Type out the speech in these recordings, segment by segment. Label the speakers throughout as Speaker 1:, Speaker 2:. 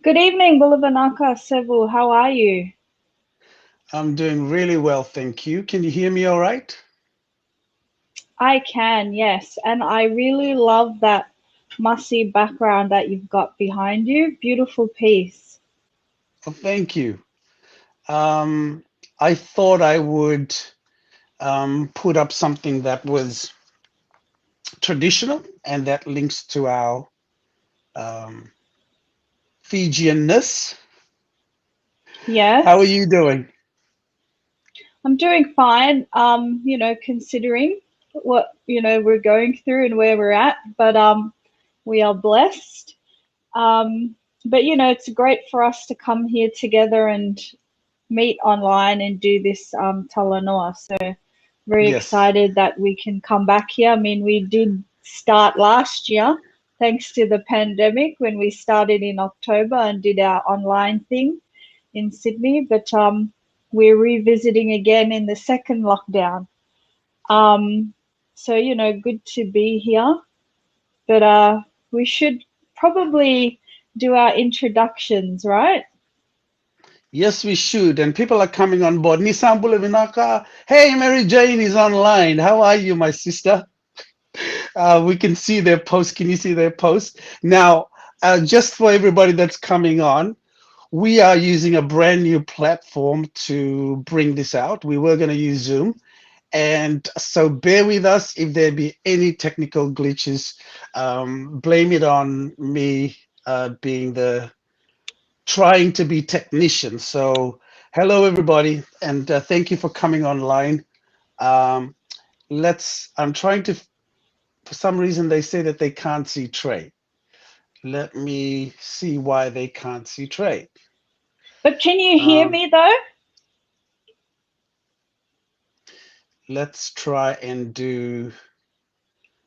Speaker 1: Good evening, Vulakoro Sevu. How are you?
Speaker 2: I'm doing really well, thank you. Can you hear me all right?
Speaker 1: I can, yes. And I really love that mossy background that you've got behind you. Beautiful piece.
Speaker 2: Oh, thank you. Um, I thought I would put up something that was traditional and that links to our um, Fijianness. How are
Speaker 1: Yes,
Speaker 2: you doing?
Speaker 1: I'm doing fine. Considering what, we're going through and where we're at, but we are blessed. But it's great for us to come here together and meet online and do this Talanoa. So very
Speaker 2: Yes,
Speaker 1: excited that we can come back here. I mean, we did start last year thanks to the pandemic when we started in October and did our online thing in Sydney, but we're revisiting again in the second lockdown. Um, so, good to be here, but we should probably do our introductions, right?
Speaker 2: yes, we should. And people are coming on board. Nisambule Vinaka. Hey, Mary Jane is online. How are you, my sister? We can see their post. Can you see their post? Now, just for everybody that's coming on, we are using a brand new platform to bring this out. We were going to use Zoom. And so bear with us if there be any technical glitches. Blame it on me being the trying to be technician. So hello, everybody, and thank you for coming online. Um, I'm trying to, for some reason, they say that they can't see Trey. Let me see why they can't see Trey.
Speaker 1: But can you hear
Speaker 2: Um,
Speaker 1: me though?
Speaker 2: let's try and do,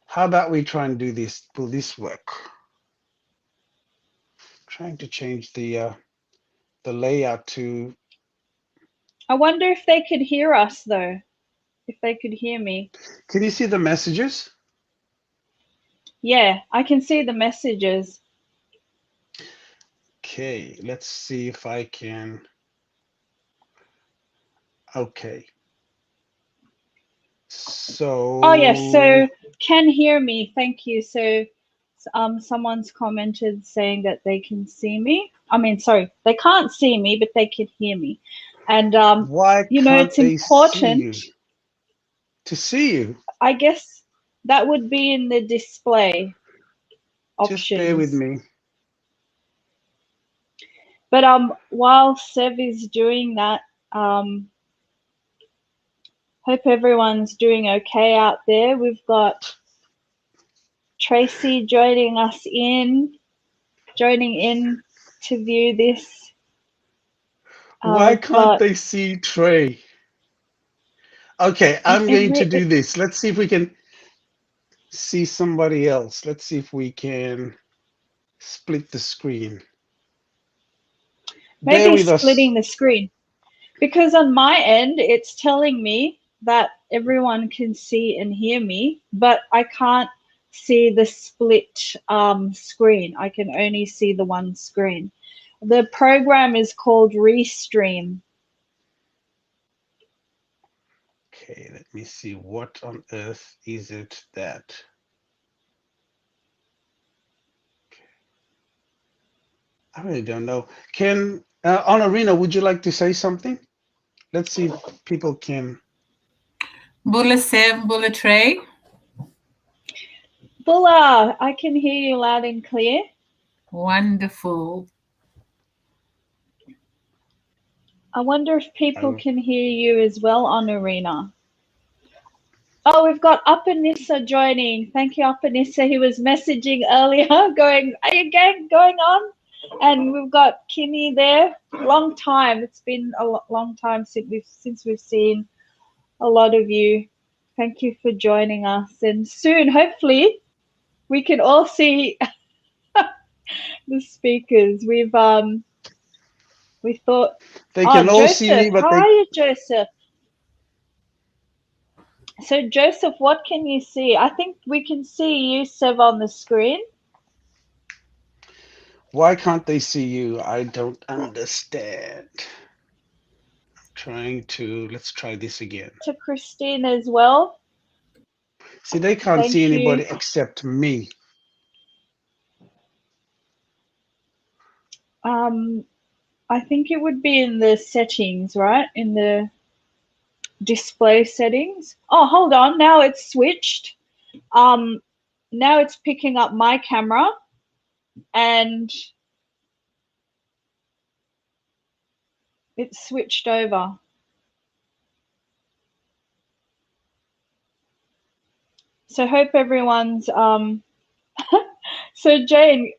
Speaker 2: how about we try and do this? Will this work? Trying to change the layout to,
Speaker 1: I wonder if they could hear us though, if they could hear me.
Speaker 2: can you see the messages?
Speaker 1: Yeah, I can see the messages.
Speaker 2: Okay, let's see if I can. Okay,
Speaker 1: Oh yes,
Speaker 2: so
Speaker 1: so can hear me. Thank you. So someone's commented saying that they can see me. I mean, sorry, they can't see me, but they can hear me. And
Speaker 2: why
Speaker 1: it's
Speaker 2: can't they see
Speaker 1: important.
Speaker 2: you? To see you,
Speaker 1: I guess that would be in the display
Speaker 2: just bear with
Speaker 1: options.
Speaker 2: me.
Speaker 1: But while Sev is doing that, um, hope everyone's doing okay out there. We've got Tracy joining in to view this.
Speaker 2: Why
Speaker 1: We've
Speaker 2: can't
Speaker 1: got
Speaker 2: they see Trey? Okay, I'm
Speaker 1: it,
Speaker 2: going to do
Speaker 1: it,
Speaker 2: this. Let's see if we can see somebody else. Let's see if we can split the screen. Bear
Speaker 1: maybe
Speaker 2: with us.
Speaker 1: splitting the screen because on my end it's telling me that everyone can see and hear me, but I can't see the split screen. I can only see the one screen. The program is called Restream.
Speaker 2: Okay, let me see. What on earth is it that? I really don't know. Can Onorina, would you like to say something? Let's see if people can.
Speaker 3: Bula Sev, Bula Trey.
Speaker 1: Bula, I can hear you loud and clear.
Speaker 3: Wonderful.
Speaker 1: I wonder if people
Speaker 2: Oh,
Speaker 1: can hear you as well on Arena. Oh, we've got Apanissa joining. Thank you, Apanissa. He was messaging earlier, going, "Are you going on?" And we've got Kimmy there. Long time. It's been a long time since we've seen a lot of you. Thank you for joining us. And soon, hopefully, we can all see the speakers. We thought,
Speaker 2: they
Speaker 1: oh,
Speaker 2: can all see
Speaker 1: Joseph,
Speaker 2: me, but
Speaker 1: how
Speaker 2: they
Speaker 1: are you, Joseph? So, Joseph, what can you see? I think we can see you, Sev, on the screen.
Speaker 2: Why can't they see you? I don't understand. Trying to, let's try this again.
Speaker 1: To Christine as well.
Speaker 2: See, they can't see
Speaker 1: Thank you.
Speaker 2: anybody except me.
Speaker 1: I think it would be in the settings, right? In the display settings. Oh, hold on. Now it's switched. Now it's picking up my camera and it's switched over. So hope everyone's so Jane,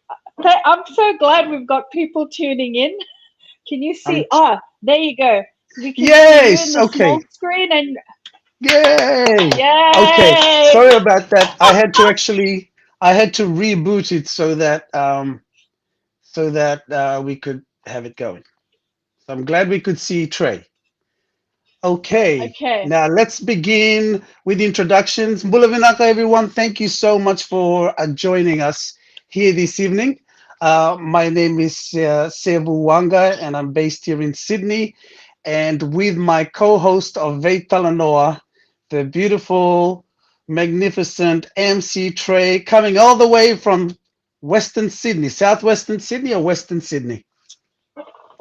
Speaker 1: I'm so glad we've got people tuning in. Can you see? There you go. We can see you in the small screen and
Speaker 2: yay!
Speaker 1: Yay!
Speaker 2: Okay, sorry about that. I had to reboot it so that we could have it going. So I'm glad we could see Trey. Okay. Now let's begin with introductions. Mbulavinaka, everyone. Thank you so much for joining us here this evening. My name is Sevu Waqa, and I'm based here in Sydney. And with my co-host of VeiTalanoa, the beautiful, magnificent MC Trey, coming all the way from Western Sydney, Southwestern Sydney or Western Sydney?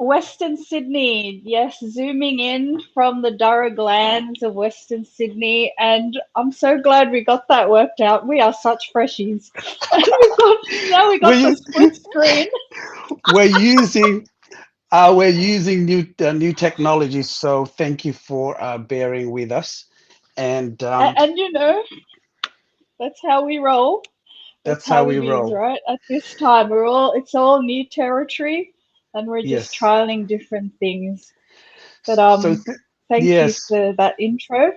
Speaker 1: Western Sydney, yes, zooming in from the Durra Glands of Western Sydney, and I'm so glad we got that worked out. We are such freshies. And now we got the split screen.
Speaker 2: We're using new technology, so thank you for bearing with us. And
Speaker 1: you know, that's how we roll.
Speaker 2: That's how we roll,
Speaker 1: right? At this time, it's all new territory. And we're just trialing different things. But thank you for that intro.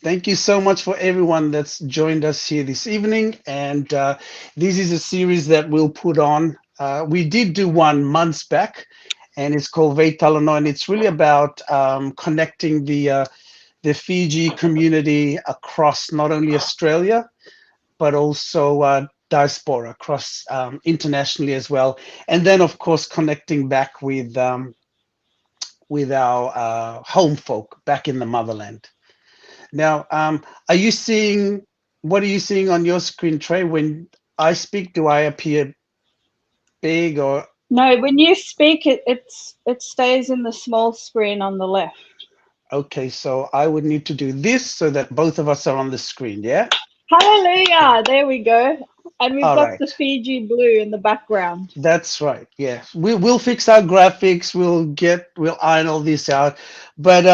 Speaker 2: Thank you so much for everyone that's joined us here this evening. And this is a series that we'll put on. We did do one months back, and it's called VeiTalanoa, and it's really about connecting the Fiji community across not only Australia, but also diaspora across internationally as well, and then of course connecting back with our home folk back in the motherland. Now, what are you seeing on your screen, Trey? When I speak, do I appear big or?
Speaker 1: No, when you speak, it stays in the small screen on the left.
Speaker 2: Okay, so I would need to do this so that both of us are on the screen, yeah?
Speaker 1: Hallelujah! There we go. And we've got the Fiji blue in the background.
Speaker 2: That's right. Yeah, we'll fix our graphics. We'll iron all this out. But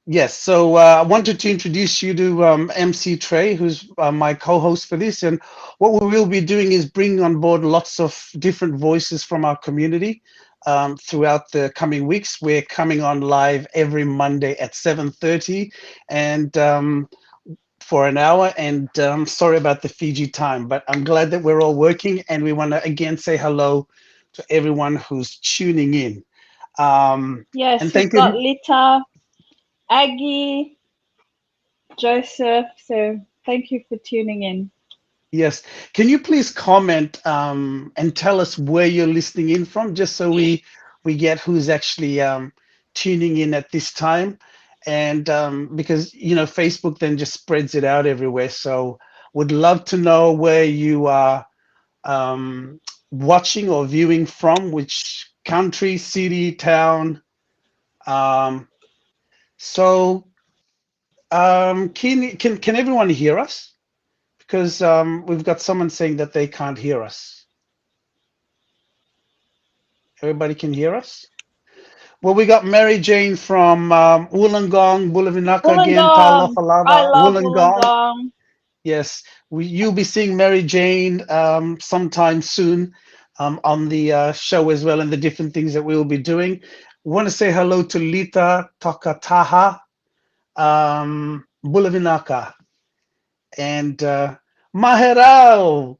Speaker 2: yes. So I wanted to introduce you to MC Trey, who's my co-host for this. And what we will be doing is bringing on board lots of different voices from our community throughout the coming weeks. We're coming on live every Monday at 7:30, and for an hour. And sorry about the Fiji time, but I'm glad that we're all working, and we want to again say hello to everyone who's tuning in.
Speaker 1: Yes,
Speaker 2: and
Speaker 1: we've got Lita, Aggie, Joseph. So thank you for tuning in.
Speaker 2: Yes. Can you please comment and tell us where you're listening in from, just so we get who's actually tuning in at this time? And because Facebook then just spreads it out everywhere, so would love to know where you are watching or viewing from, which country, city, town. So can everyone hear us? Because we've got someone saying that they can't hear us. Everybody can hear us? Well, we got Mary Jane from Wollongong, Mbulavinaka again, Talofalava,
Speaker 1: Wollongong.
Speaker 2: Yes, you'll be seeing Mary Jane sometime soon on the show as well, and the different things that we will be doing. Want to say hello to Lita Tokataha, Mbulavinaka, and Maherao,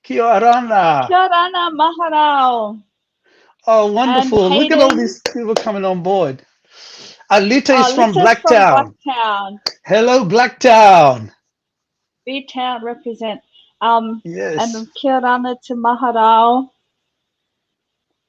Speaker 2: Kia orana.
Speaker 1: Kia orana, Maharao.
Speaker 2: Oh, wonderful. Look at all these people coming on board. Lita is from Blacktown. Hello, Blacktown.
Speaker 1: B-Town represent.
Speaker 2: Yes.
Speaker 1: And kia orana to Maharao.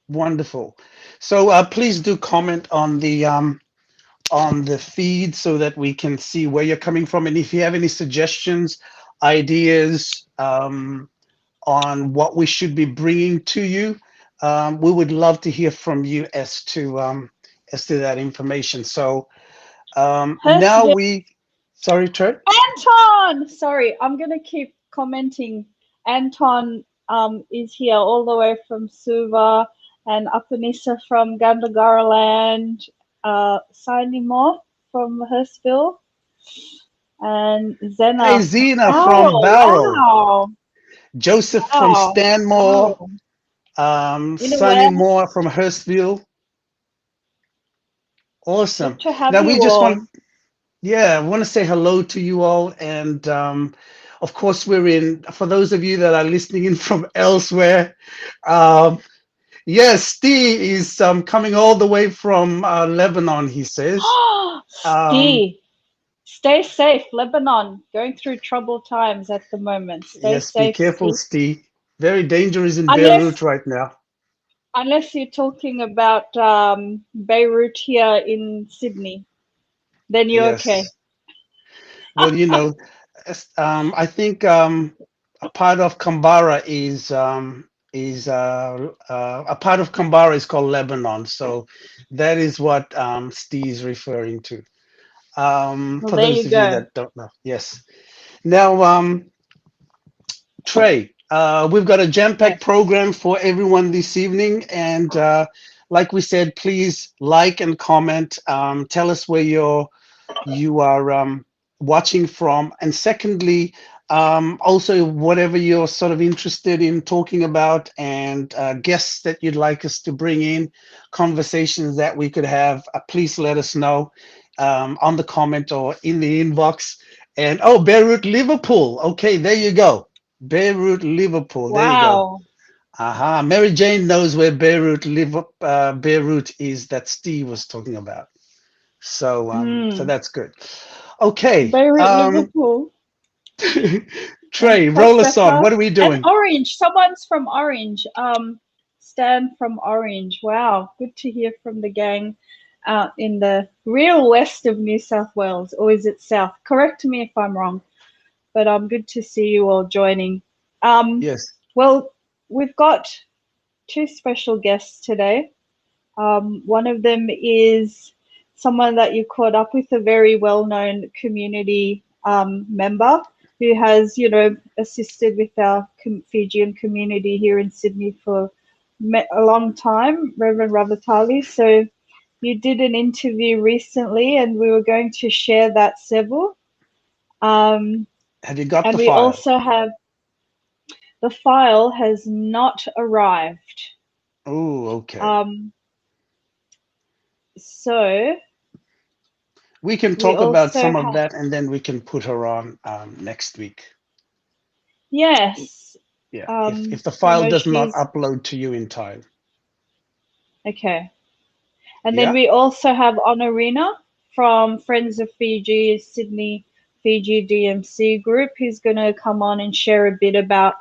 Speaker 2: Wonderful. So please do comment on the feed so that we can see where you're coming from. And if you have any suggestions, ideas on what we should be bringing to you, we would love to hear from you as to that information. So now
Speaker 1: Hurstville.
Speaker 2: sorry, Trey.
Speaker 1: Anton! Sorry, I'm going to keep commenting. Anton is here all the way from Suva, and Apanisa from Gandagaraland, Sinimore from Hurstville, and
Speaker 2: Hey,
Speaker 1: Zena from
Speaker 2: Zena from
Speaker 1: Barrel.
Speaker 2: Barrow,
Speaker 1: Wow,
Speaker 2: Joseph from
Speaker 1: wow,
Speaker 2: Stanmore,
Speaker 1: Barrel. In the
Speaker 2: Sunny
Speaker 1: West,
Speaker 2: Moore from Hurstville. Awesome.
Speaker 1: good to have
Speaker 2: Now
Speaker 1: you
Speaker 2: we just
Speaker 1: all.
Speaker 2: want, yeah, I want to say hello to you all. And of course, for those of you that are listening in from elsewhere, um, yes, Steve is coming all the way from Lebanon, he says. Um,
Speaker 1: Steve, stay safe, Lebanon. Going through troubled times at the moment. Stay
Speaker 2: yes, be
Speaker 1: safe,
Speaker 2: careful,
Speaker 1: Steve.
Speaker 2: Steve. Very dangerous in
Speaker 1: Unless
Speaker 2: Beirut right now.
Speaker 1: unless you're talking about Beirut here in Sydney, then you're okay.
Speaker 2: Yes. Well, I think a part of Kambara is a part of Kambara is called Lebanon. So that is what Steve's referring to.
Speaker 1: Well,
Speaker 2: For
Speaker 1: there
Speaker 2: those
Speaker 1: you
Speaker 2: of you
Speaker 1: go.
Speaker 2: that don't know, yes. Now, Trey, we've got a jam-packed
Speaker 1: Yes.
Speaker 2: program for everyone this evening, and like we said, please like and comment. Tell us where you are watching from, and secondly, also whatever you're sort of interested in talking about, and guests that you'd like us to bring in, conversations that we could have. Please let us know on the comment or in the inbox. And oh, Beirut, Liverpool. Okay, there you go. Beirut, Liverpool. There you go.
Speaker 1: Wow.
Speaker 2: Aha. Mary Jane knows where Beirut is that Steve was talking about. So
Speaker 1: Mm.
Speaker 2: that's good. Okay.
Speaker 1: Beirut, Liverpool, and
Speaker 2: Trey, roll us on.
Speaker 1: Proseka,
Speaker 2: What are we
Speaker 1: and
Speaker 2: doing?
Speaker 1: Orange. Someone's from Orange. Stan from Orange. Wow, good to hear from the gang out in the real west of New South Wales, or is it south? Correct me if I'm wrong. But good to see you all joining.
Speaker 2: Yes.
Speaker 1: Well, we've got two special guests today. One of them is someone that you caught up with, a very well-known community member who has, assisted with our Fijian community here in Sydney for a long time, Reverend Ravatali. So you did an interview recently, and we were going to share that, Sevu.
Speaker 2: Have you got
Speaker 1: And
Speaker 2: the
Speaker 1: we
Speaker 2: file?
Speaker 1: also have the file has not arrived.
Speaker 2: Oh, okay.
Speaker 1: Um, so
Speaker 2: We can
Speaker 1: we
Speaker 2: talk about
Speaker 1: also
Speaker 2: some of
Speaker 1: have,
Speaker 2: that and then we can put her on next week.
Speaker 1: yes,
Speaker 2: Yeah. If the file does not
Speaker 1: she's
Speaker 2: upload to you in time.
Speaker 1: okay. And then
Speaker 2: Yeah.
Speaker 1: we also have Onorina from Friends of Fiji, Sydney, Fiji DMC group, who's going to come on and share a bit about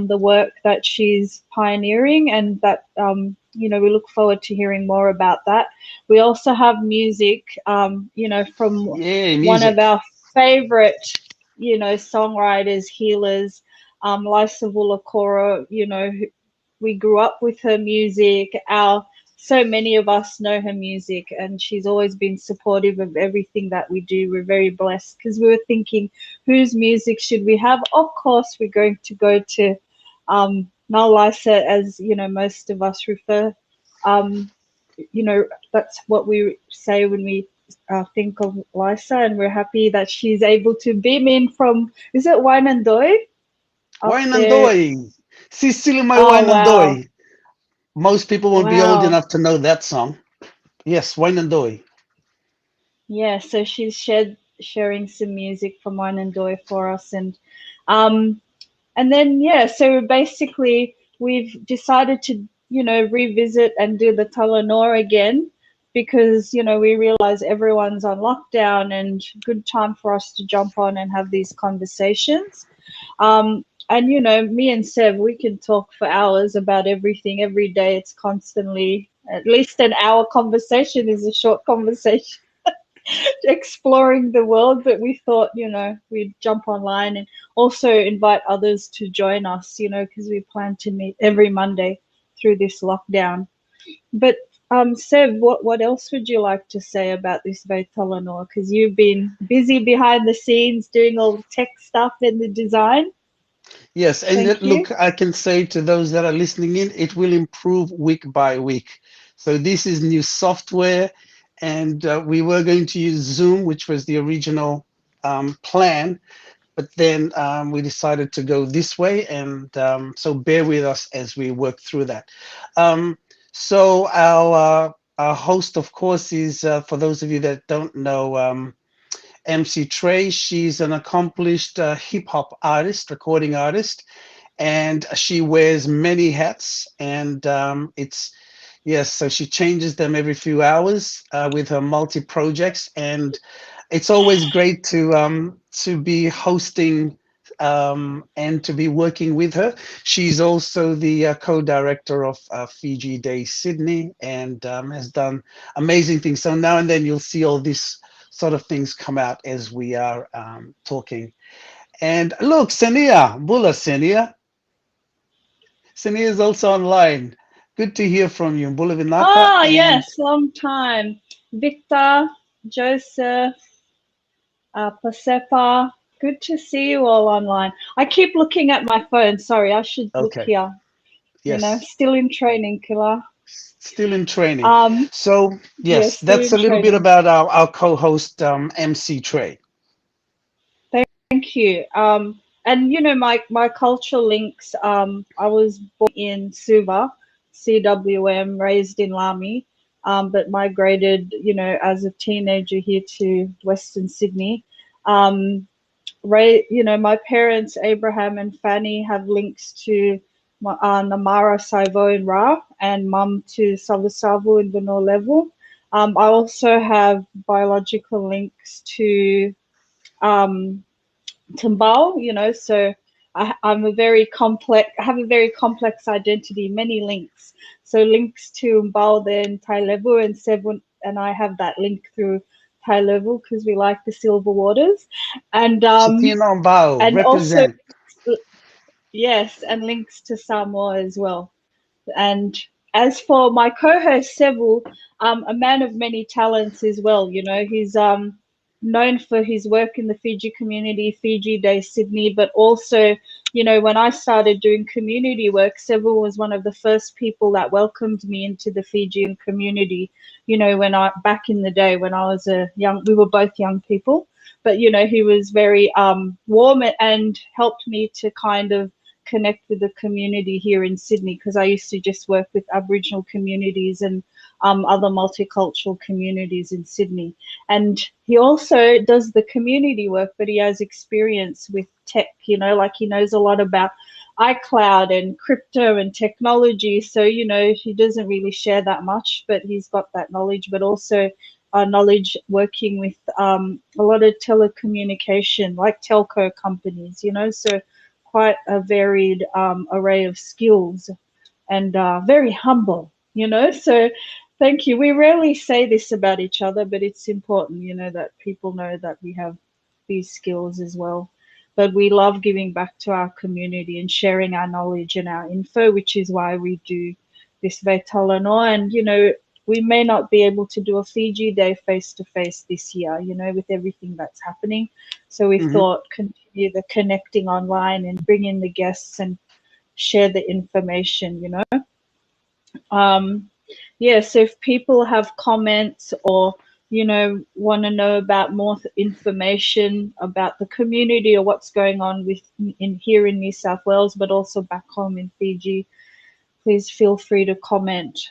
Speaker 1: the work that she's pioneering, and that, we look forward to hearing more about that. We also have music, from
Speaker 2: Yeah,
Speaker 1: one of
Speaker 2: music.
Speaker 1: our favorite, songwriters, healers, Laisa Vulakoro. We grew up with her music. So many of us know her music, and she's always been supportive of everything that we do. We're very blessed because we were thinking, whose music should we have? Of course, we're going to go to Laisa, as most of us refer. Um, that's what we say when we think of Laisa, and we're happy that she's able to beam in from, is it Wynandoi up there?
Speaker 2: Wainandoi. Sicily, my
Speaker 1: Oh, wow.
Speaker 2: Wainandoi. Most people won't be old
Speaker 1: Wow.
Speaker 2: enough to know that song. Yes, Wainandoi.
Speaker 1: Yeah, so she's sharing some music from Wynandoi for us, um and then so basically we've decided to revisit and do the Talanoa again, because we realize everyone's on lockdown and good time for us to jump on and have these conversations. And me and Sev, we can talk for hours about everything every day. It's constantly at least an hour conversation is a short conversation exploring the world. But we thought, we'd jump online and also invite others to join us, because we plan to meet every Monday through this lockdown. But Sev, what else would you like to say about this VeiTalanoa? Because you've been busy behind the scenes doing all the tech stuff and the design.
Speaker 2: Yes, and
Speaker 1: Thank you.
Speaker 2: look, I can say to those that are listening in, it will improve week by week. So this is new software, and we were going to use Zoom, which was the original plan, but then we decided to go this way, and so bear with us as we work through that. So our host, of course, is for those of you that don't know. MC Trey. She's an accomplished hip hop artist, recording artist, and she wears many hats. And yes, so she changes them every few hours with her multi projects, and it's always great to be hosting and to be working with her. She's also the co-director of Fiji Day Sydney, and has done amazing things. So now and then you'll see all this sort of things come out as we are talking. And look, Senia, Bula Senia. Senia is also online. Good to hear from you, Bula Vinaka.
Speaker 1: Oh,
Speaker 2: And
Speaker 1: yes, long time. Victor, Joseph, Pasepa, good to see you all online. I keep looking at my phone. Sorry, I should look
Speaker 2: okay,
Speaker 1: here.
Speaker 2: yes,
Speaker 1: Still in training, Killer.
Speaker 2: still in training.
Speaker 1: Um,
Speaker 2: So
Speaker 1: yeah,
Speaker 2: yes,
Speaker 1: still
Speaker 2: that's
Speaker 1: in
Speaker 2: a little bit
Speaker 1: training.
Speaker 2: about our co-host MC Trey.
Speaker 1: Thank you. And my cultural links. I was born in Suva, CWM, raised in Lami, but migrated, as a teenager here to Western Sydney. Um, my parents, Abraham and Fanny, have links to Namara Saivo in Ra and mum to Savasavu in Vanor level. I also have biological links to um, Timbal, so I'm a very complex, I have a very complex identity, many links. So links to Mbal then Thai level and Seven, and I have that link through Thai level because we like the silver waters. And
Speaker 2: Chitina Bao,
Speaker 1: and also
Speaker 2: represent.
Speaker 1: yes, and links to Samoa as well. And as for my co-host Sevu, a man of many talents as well. He's known for his work in the Fiji community, Fiji Day Sydney, but also, when I started doing community work, Sevu was one of the first people that welcomed me into the Fijian community. When I back in the day when I was we were both young people, but he was very warm and helped me to kind of connect with the community here in Sydney because I used to just work with Aboriginal communities and other multicultural communities in Sydney. And he also does the community work, but he has experience with tech, like he knows a lot about iCloud and crypto and technology. So, he doesn't really share that much, but he's got that knowledge, but also knowledge working with a lot of telecommunication, like telco companies, so quite a varied array of skills and very humble, So thank you. We rarely say this about each other, but it's important, that people know that we have these skills as well. But we love giving back to our community and sharing our knowledge and our info, which is why we do this VeiTalanoa. And, we may not be able to do a Fiji Day face-to-face this year, with everything that's happening. So we
Speaker 2: Mhm.
Speaker 1: thought continue the connecting online and bring in the guests and share the information, Yeah, so if people have comments or, want to know about more information about the community or what's going on in here in New South Wales, but also back home in Fiji, please feel free to comment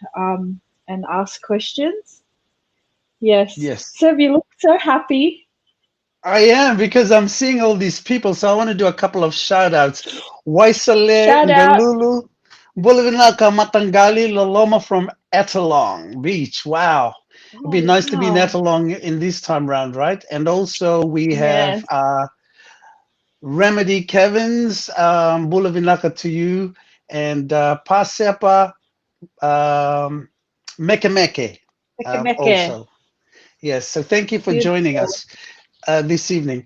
Speaker 1: and ask questions. Yes.
Speaker 2: Yes.
Speaker 1: So you look so happy.
Speaker 2: I am because I'm seeing all these people. So I want to do a couple of shout outs. Waisale
Speaker 1: Shout out.
Speaker 2: Ngalulu, Bulavinaka Matangali Loloma from Ettalong Beach. Wow. It'd
Speaker 1: Oh,
Speaker 2: be nice to be in
Speaker 1: wow.
Speaker 2: Ettalong in this time round, right? And also we have
Speaker 1: Yes.
Speaker 2: Remedy Kevin's, Bulavinaka to you, and Pasepa Meke Meke
Speaker 1: Meke meke.
Speaker 2: also. Yes, so thank you for joining
Speaker 1: Beautiful.
Speaker 2: us this evening.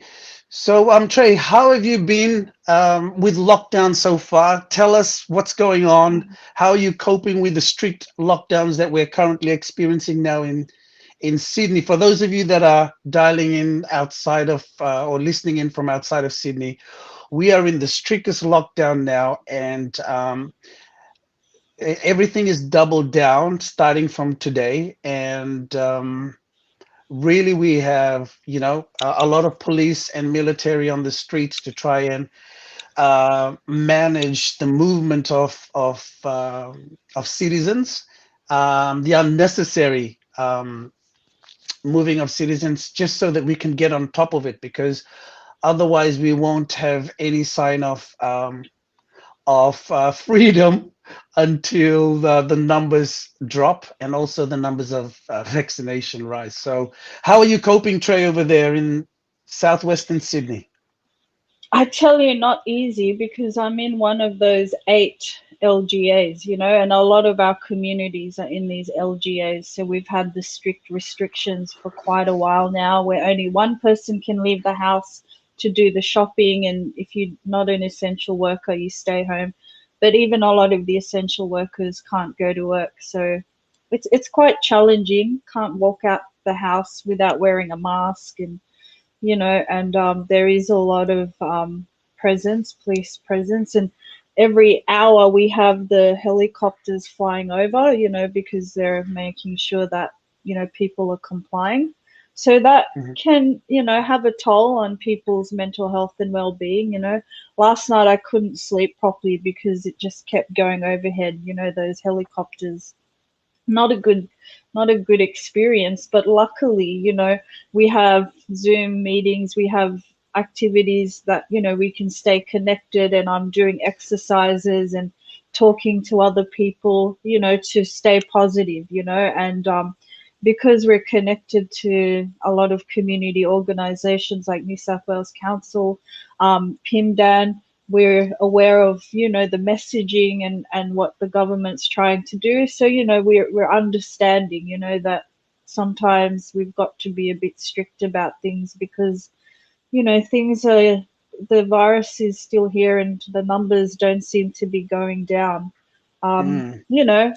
Speaker 2: So, Trey, how have you been with lockdown so far? Tell us what's going on. How are you coping with the strict lockdowns that we're currently experiencing now in Sydney? For those of you that are dialing in outside of or listening in from outside of Sydney, we are in the strictest lockdown now, and everything is doubled down starting from today. And really, we have, a lot of police and military on the streets to try and manage the movement of citizens, the unnecessary moving of citizens, just so that we can get on top of it, because otherwise we won't have any sign of freedom until the numbers drop and also the numbers of vaccination rise. So, how are you coping, Trey, over there in southwestern Sydney?
Speaker 1: I tell you, not easy because I'm in one of those 8 LGAs, and a lot of our communities are in these LGAs. So we've had the strict restrictions for quite a while now, where only one person can leave the house to do the shopping. And if you're not an essential worker, you stay home. But even a lot of the essential workers can't go to work. So it's quite challenging. Can't walk out the house without wearing a mask, and there is a lot of police presence, and every hour we have the helicopters flying over, because they're making sure that, people are complying. So that
Speaker 2: Mhm.
Speaker 1: can, have a toll on people's mental health and well-being. Last night I couldn't sleep properly because it just kept going overhead, those helicopters. Not a good experience, but luckily, we have Zoom meetings, we have activities that, we can stay connected, and I'm doing exercises and talking to other people, to stay positive, and because we're connected to a lot of community organizations like New South Wales Council, PIMDAN, we're aware of, the messaging and what the government's trying to do. So, we're understanding, that sometimes we've got to be a bit strict about things because, things are, the virus is still here and the numbers don't seem to be going down.
Speaker 2: Mm.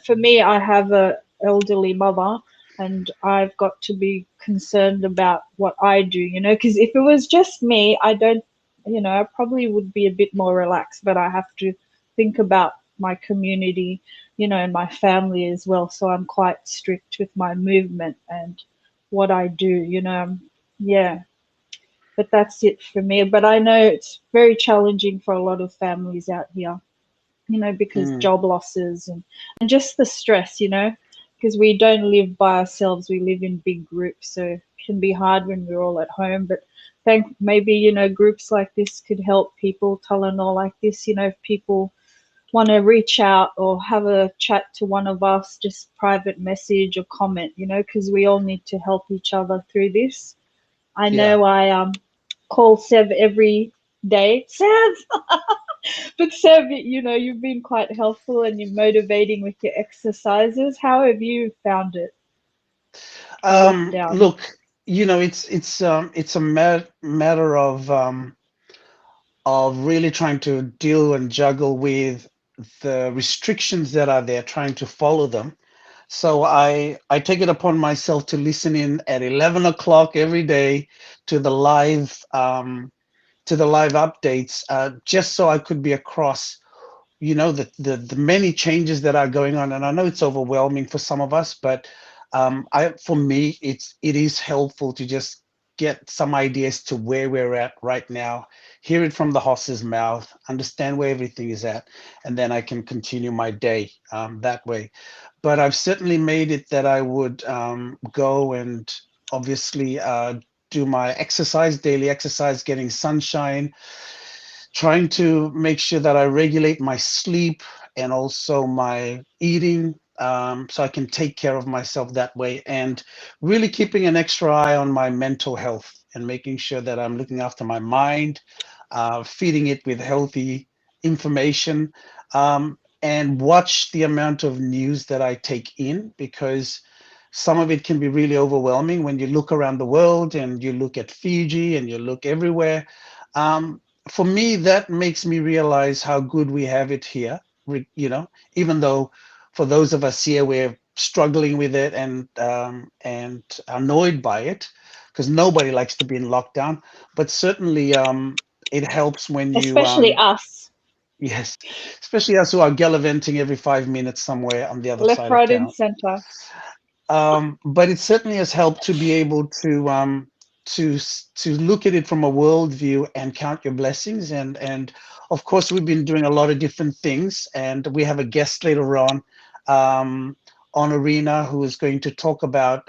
Speaker 1: For me, I have a elderly mother, and I've got to be concerned about what I do, because if it was just me, I don't, I probably would be a bit more relaxed, but I have to think about my community, and my family as well. So I'm quite strict with my movement and what I do, yeah. But that's it for me. But I know it's very challenging for a lot of families out here, because
Speaker 2: Mm.
Speaker 1: job losses and just the stress, because we don't live by ourselves, we live in big groups. So it can be hard when we're all at home. But maybe, groups like this could help people, Talanoa like this, if people want to reach out or have a chat to one of us, just private message or comment, because we all need to help each other through this. I
Speaker 2: Yeah.
Speaker 1: know I call Sev every day. Sev, but Sev, you've been quite helpful and you're motivating with your exercises. How have you found it, the lockdown?
Speaker 2: Look, it's a matter of really trying to deal and juggle with the restrictions that are there, trying to follow them. So I take it upon myself to listen in at 11 o'clock every day to the live updates, just so I could be across, the many changes that are going on. And I know it's overwhelming for some of us, but for me, it is helpful to just get some ideas to where we're at right now, hear it from the horse's mouth, understand where everything is at, and then I can continue my day that way. But I've certainly made it that I would go and obviously do my exercise, daily exercise, getting sunshine, trying to make sure that I regulate my sleep and also my eating, so I can take care of myself that way, and really keeping an extra eye on my mental health and making sure that I'm looking after my mind, feeding it with healthy information, and watch the amount of news that I take in, because some of it can be really overwhelming when you look around the world and you look at Fiji and you look everywhere. Um, for me, that makes me realize how good we have it here. Even though for those of us here, we're struggling with it and annoyed by it, because nobody likes to be in lockdown. But certainly, it helps when you
Speaker 1: Especially us.
Speaker 2: yes, especially us who are gallivanting every 5 minutes somewhere on the other
Speaker 1: Left,
Speaker 2: side of
Speaker 1: right, and
Speaker 2: town.
Speaker 1: center.
Speaker 2: But it certainly has helped to be able to look at it from a world view and count your blessings. And of course, we've been doing a lot of different things, and we have a guest later um, Onorina, who is going to talk about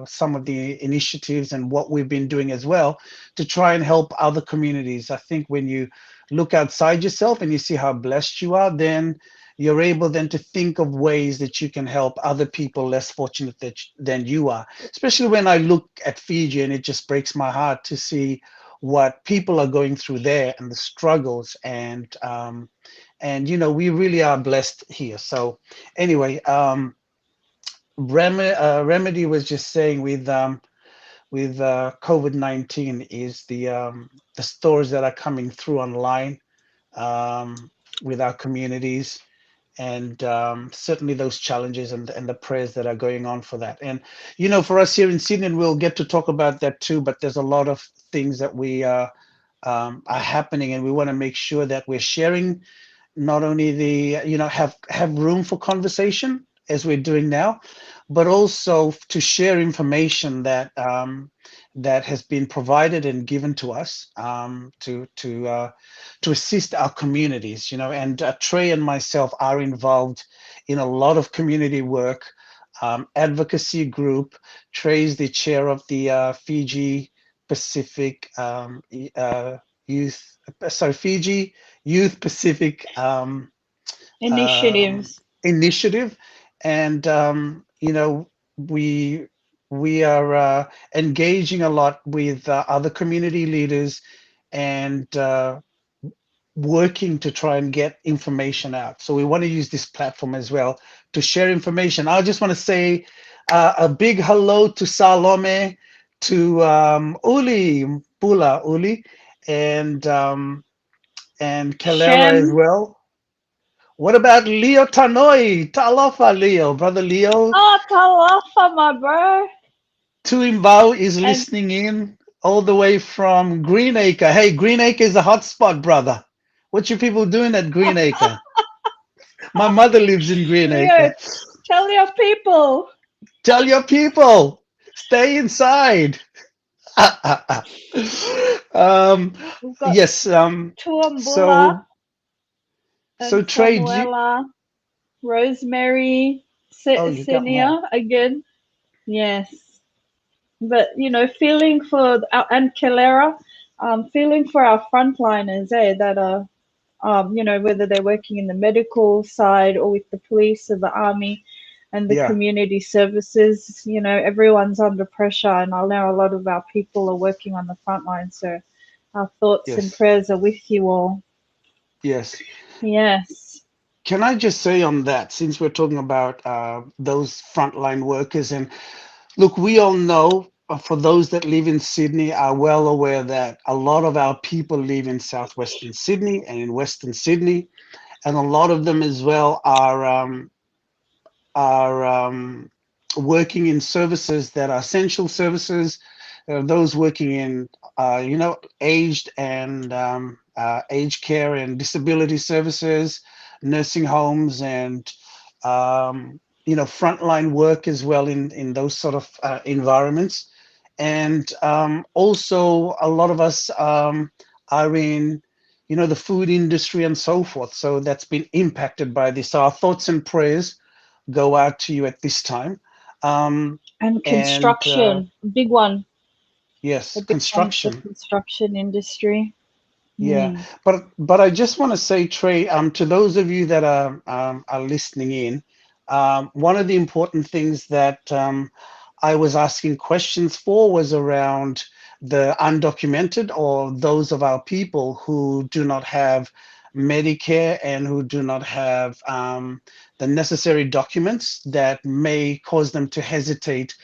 Speaker 2: some of the initiatives and what we've been doing as well to try and help other communities. I think when you look outside yourself and you see how blessed you are, then you're able then to think of ways that you can help other people less fortunate than you are. Especially when I look at Fiji, and it just breaks my heart to see what people are going through there and the struggles, and we really are blessed here. So anyway, Remedy was just saying with COVID-19 is the stories that are coming through online, with our communities, and certainly those challenges and the prayers that are going on for that. And for us here in Sydney, and we'll get to talk about that too, but there's a lot of things that we are happening, and we want to make sure that we're sharing, not only have room for conversation as we're doing now, but also to share information that has been provided and given to us, to assist our communities. And Trey and myself are involved in a lot of community work, advocacy group. Trey's the chair of the Fiji Pacific Youth, sorry, Fiji Youth Pacific
Speaker 1: Initiatives.
Speaker 2: initiative, and we we are engaging a lot with other community leaders, and working to try and get information out. So we want to use this platform as well to share information. I just want to say a big hello to Salome, to Uli, Pula Uli, and Kalera as
Speaker 1: Shem.
Speaker 2: well. What about Leo Tanoi? Talofa Leo, brother Leo.
Speaker 1: Oh, Talofa, my bro.
Speaker 2: Tuimbao is
Speaker 1: And
Speaker 2: listening in all the way from Greenacre. Hey, Greenacre is a hot spot, brother. What you people doing at Greenacre? My mother lives in
Speaker 1: Leo,
Speaker 2: Greenacre.
Speaker 1: tell your people.
Speaker 2: Tell your people, stay inside. um,
Speaker 1: We've got
Speaker 2: yes.
Speaker 1: Tuambula
Speaker 2: So
Speaker 1: and
Speaker 2: Trey,
Speaker 1: Samuela, Rosemary,
Speaker 2: oh, you got more.
Speaker 1: Senia again. Yes. But, feeling for, and Kelera, feeling for our frontliners, that are, whether they're working in the medical side or with the police or the army and the
Speaker 2: Yeah.
Speaker 1: community services. Everyone's under pressure, and I know a lot of our people are working on the front line. So our thoughts and
Speaker 2: Yes.
Speaker 1: prayers are with you all.
Speaker 2: Yes.
Speaker 1: Yes.
Speaker 2: Can I just say on that, since we're talking about those frontline workers, and look, we all know, for those that live in Sydney are well aware that a lot of our people live in southwestern Sydney and in western Sydney, and a lot of them as well are working in services that are essential services. Those working in aged and aged care and disability services, nursing homes, and frontline work as well in those sort of environments. And also a lot of us are in the food industry and so forth, so that's been impacted by this. So our thoughts and prayers go out to you at this time.
Speaker 1: And
Speaker 2: And
Speaker 1: construction, big one.
Speaker 2: yes,
Speaker 1: A big one for
Speaker 2: construction.
Speaker 1: construction industry.
Speaker 2: Yeah,
Speaker 1: Mm.
Speaker 2: but I just want to say, Trey, to those of you that are listening in, one of the important things that I was asking questions for was around the undocumented or those of our people who do not have Medicare and who do not have the necessary documents that may cause them to hesitate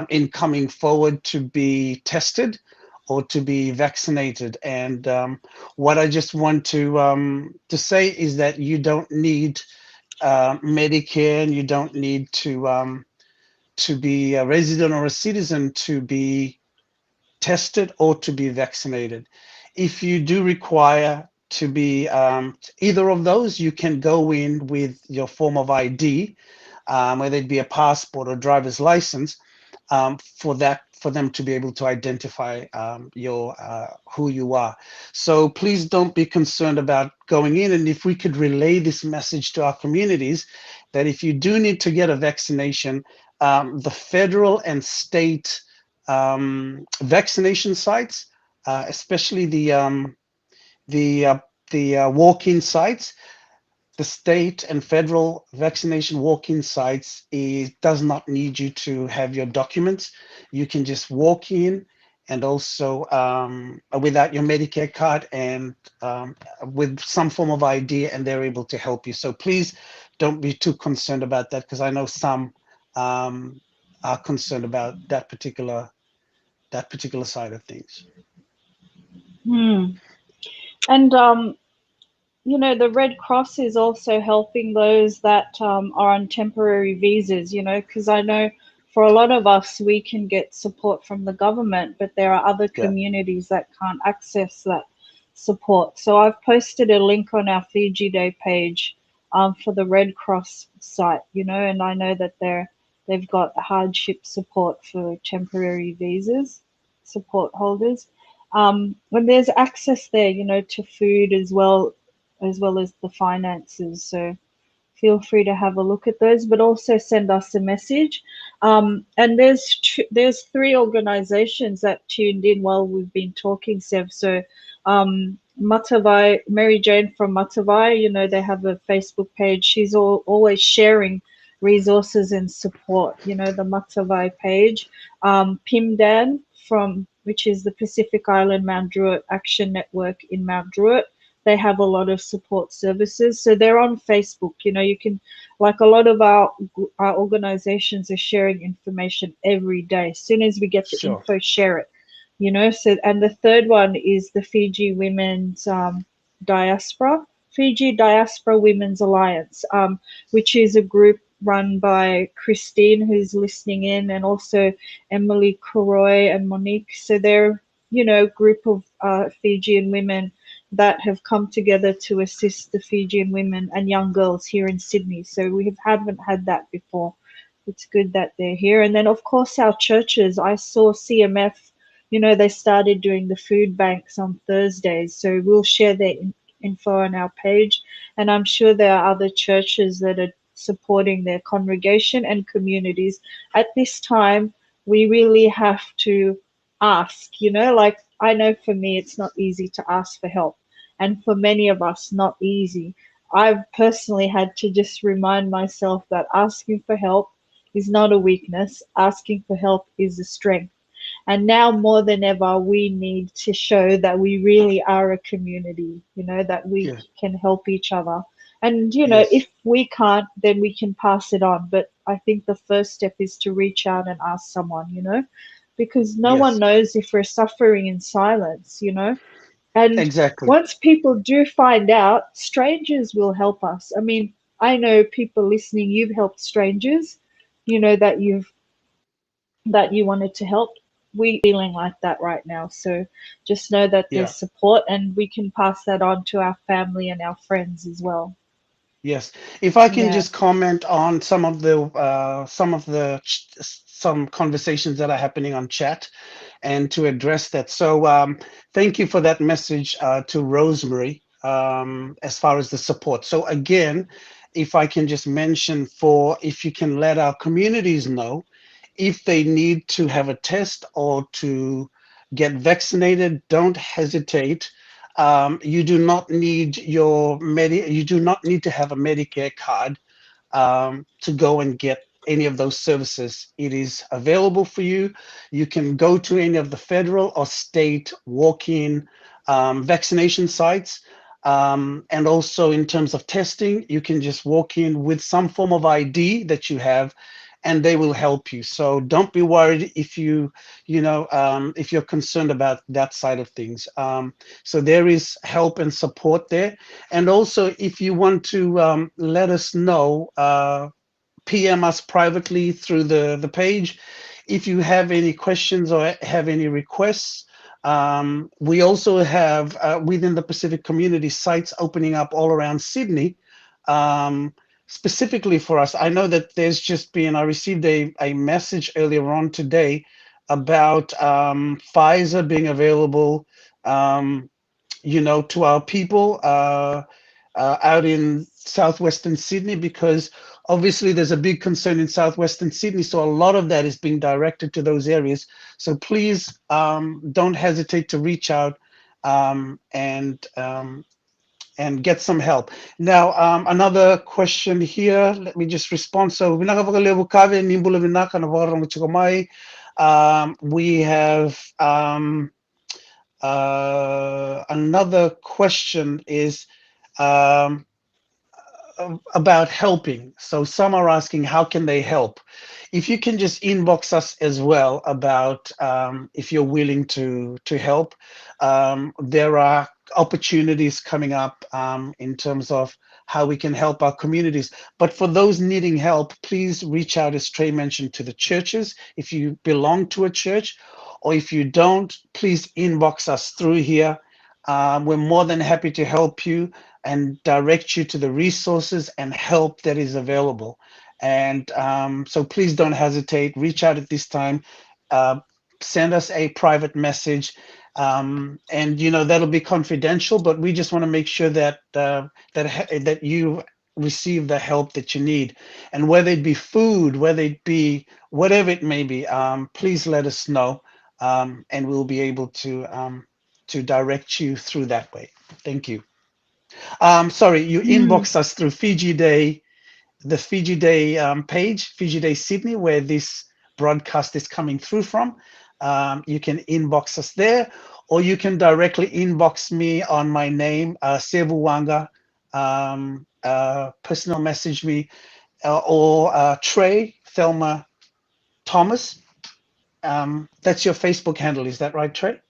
Speaker 2: in coming forward to be tested or to be vaccinated. And what I just want to say is that you don't need Medicare, and you don't need to be a resident or a citizen to be tested or to be vaccinated. If you do require to be either of those, you can go in with your form of ID, whether it be a passport or driver's license, for them to be able to identify your who you are. So please don't be concerned about going in. And if we could relay this message to our communities, that if you do need to get a vaccination, the federal and state vaccination sites, especially the walk-in sites, the state and federal vaccination walk-in sites, does not need you to have your documents. You can just walk in, and also without your Medicare card and with some form of ID, and they're able to help you. So please don't be too concerned about that, because I know some are concerned about that particular side of things.
Speaker 1: And you know, the Red Cross is also helping those that are on temporary visas, you know, because I know for a lot of us, we can get support from the government, but there are other communities that can't access that support. So I've posted a link on our Fiji Day page for the Red Cross site, you know, and I know that they've got hardship support for temporary visas, support holders. When there's access there, you know, to food as well as the finances. So feel free to have a look at those, but also send us a message. And there's 3 organizations that tuned in while we've been talking, Sev. So Matavai, Mary Jane from Matavai, you know, they have a Facebook page. She's always sharing resources and support, you know, the Matavai page. Pimdan which is the Pacific Island Mount Druitt Action Network in Mount Druitt. They have a lot of support services. So they're on Facebook. You know, you can, like a lot of our organizations are sharing information every day. As soon as we get the info, share it, you know. So, and the third one is the Fiji Women's Diaspora, Fiji Diaspora Women's Alliance, which is a group run by Christine, who's listening in, and also Emily Koroy and Monique. So they're, you know, a group of Fijian women that have come together to assist the Fijian women and young girls here in Sydney. So we haven't had that before. It's good that they're here. And then, of course, our churches. I saw CMF, you know, they started doing the food banks on Thursdays. So we'll share their info on our page. And I'm sure there are other churches that are supporting their congregation and communities. At this time, we really have to ask, you know, like I know for me, it's not easy to ask for help. And for many of us, not easy. I've personally had to just remind myself that asking for help is not a weakness. Asking for help is a strength. And now more than ever, we need to show that we really are a community, you know, that we can help each other. And, you know, if we can't, then we can pass it on. But I think the first step is to reach out and ask someone, you know, because no one knows if we're suffering in silence, you know. And once people do find out, strangers will help us. I mean, I know people listening, you've helped strangers, you know, that you wanted to help. We're feeling like that right now. So just know that there's support, and we can pass that on to our family and our friends as well.
Speaker 2: Yes, if I can just comment on some conversations that are happening on chat, and to address that. So thank you for that message to Rosemary as far as the support. So again, if I can just mention, if you can let our communities know if they need to have a test or to get vaccinated, don't hesitate. You do not need you do not need to have a Medicare card to go and get any of those services, it is available for you. You can go to any of the federal or state walk-in vaccination sites. And also in terms of testing, you can just walk in with some form of ID that you have, and they will help you. So don't be worried if if you're concerned about that side of things. So there is help and support there. And also, if you want to let us know, PM us privately through the page. If you have any questions or have any requests, we also have within the Pacific community sites opening up all around Sydney, specifically for us. I know that there's just been, I received a message earlier on today about Pfizer being available, to our people out in southwestern Sydney, because obviously there's a big concern in southwestern Sydney. So a lot of that is being directed to those areas. So please don't hesitate to reach out and get some help. Now, another question here, let me just respond. So we have another question is about helping. So some are asking, how can they help? If you can just inbox us as well about if you're willing to help. There are opportunities coming up in terms of how we can help our communities. But for those needing help, please reach out, as Trey mentioned, to the churches. If you belong to a church, or if you don't, please inbox us through here. We're more than happy to help you and direct you to the resources and help that is available. And so please don't hesitate, reach out at this time, send us a private message, and that'll be confidential, but we just want to make sure that that you receive the help that you need. And whether it be food, whether it be whatever it may be, please let us know, and we'll be able to direct you through that way. Thank you. Sorry, you inbox us through Fiji Day, the Fiji Day page, Fiji Day Sydney, where this broadcast is coming through from. You can inbox us there, or you can directly inbox me on my name, Sevu Waqa, personal message me, or Trey, Thelma Thomas. That's your Facebook handle, is that right, Trey?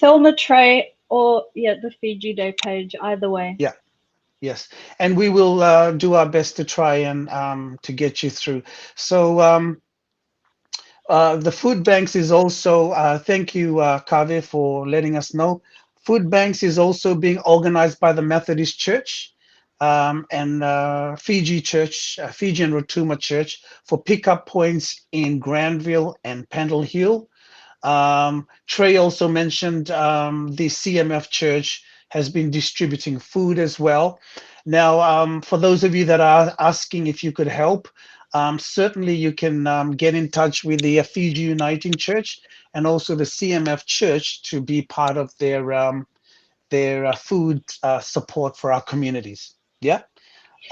Speaker 1: Thelma Trey, or the Fiji Day page, either way.
Speaker 2: Yeah. Yes, and we will do our best to try and to get you through. So the food banks is also, thank you, Kave, for letting us know. Food banks is also being organized by the Methodist Church and Fiji Church, Fijian Rotuma Church, for pickup points in Granville and Pendle Hill. Trey also mentioned the CMF Church has been distributing food as well. Now, for those of you that are asking if you could help, certainly you can get in touch with the Fiji Uniting Church and also the CMF Church to be part of their food support for our communities. Yeah.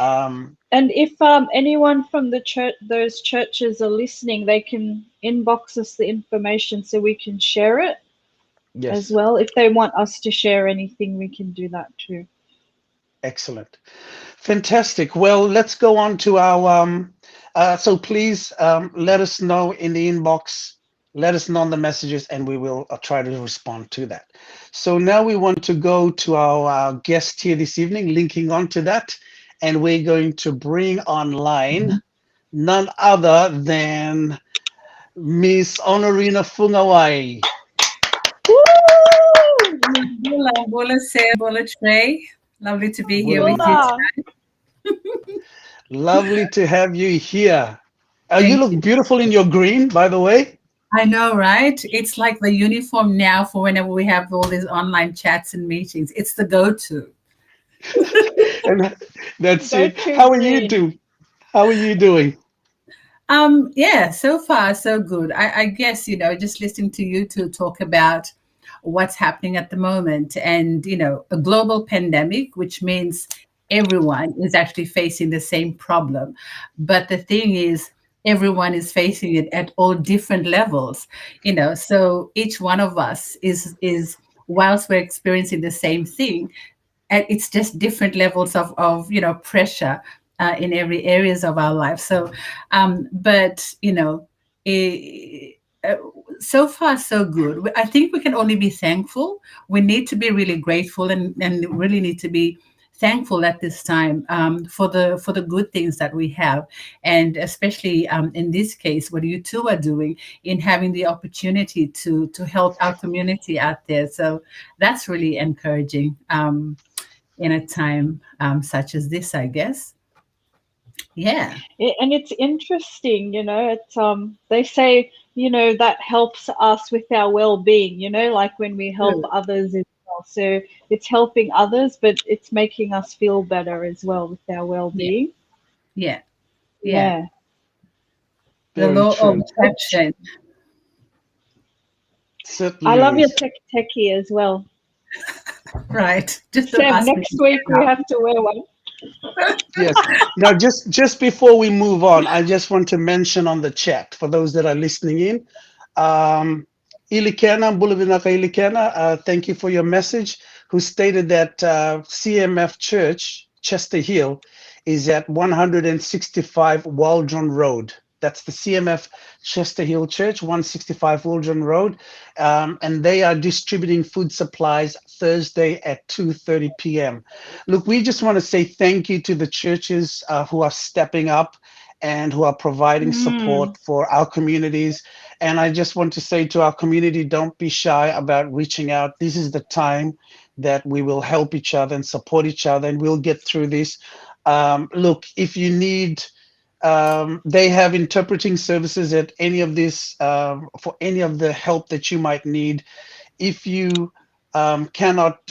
Speaker 1: And if anyone from the church, those churches are listening, they can inbox us the information so we can share it. Yes. As well. If they want us to share anything, we can do that too.
Speaker 2: Excellent. Fantastic. Well, let's go on to our, so please let us know in the inbox, let us know on the messages, and we will try to respond to that. So now we want to go to our guest here this evening, linking on to that, and we're going to bring online none other than Miss Onorina Fungawai.
Speaker 3: Bula Trey. Lovely to be here with you tonight.
Speaker 2: Lovely to have you here. You look beautiful in your green, by the way.
Speaker 3: I know, right? It's like the uniform now for whenever we have all these online chats and meetings. It's the go-to.
Speaker 2: And that's it. How are you doing? How are you doing?
Speaker 3: Yeah, so far so good. I guess, just listening to you two talk about what's happening at the moment, and a global pandemic, which means everyone is actually facing the same problem. But the thing is, everyone is facing it at all different levels, so each one of us is whilst we're experiencing the same thing, and it's just different levels of pressure in every areas of our life. So but eh, uh, so far so good. I think we can only be thankful. We need to be really grateful, and really need to be thankful at this time for the good things that we have, and especially in this case what you two are doing in having the opportunity to help our community out there. So that's really encouraging in a time such as this, I guess. Yeah.
Speaker 1: And it's interesting, it's they say, that helps us with our well-being, like when we help
Speaker 3: True.
Speaker 1: others as well. So it's helping others, but it's making us feel better as well with our
Speaker 3: Yeah.
Speaker 1: well-being.
Speaker 3: Yeah. Yeah.
Speaker 1: Yeah.
Speaker 3: The
Speaker 2: Very
Speaker 3: law of
Speaker 2: true.
Speaker 3: attraction.
Speaker 1: I
Speaker 2: Certainly
Speaker 1: love your
Speaker 2: is.
Speaker 1: techie as well.
Speaker 3: Right. Just don't
Speaker 1: Seb,
Speaker 3: ask me
Speaker 1: next
Speaker 3: to
Speaker 1: week
Speaker 3: get
Speaker 1: we
Speaker 3: out.
Speaker 1: have to wear one.
Speaker 2: Yes. Now, just before we move on, I just want to mention on the chat for those that are listening in. Ilikena, Bulavinaka Ilikena, thank you for your message, who stated that CMF Church, Chester Hill, is at 165 Waldron Road. That's the CMF Chester Hill Church, 165 Waldron Road. And they are distributing food supplies Thursday at 2:30 p.m. Look, we just want to say thank you to the churches who are stepping up and who are providing support for our communities. And I just want to say to our community, don't be shy about reaching out. This is the time that we will help each other and support each other, and we'll get through this. Look, if you need, they have interpreting services at any of this, for any of the help that you might need. If you cannot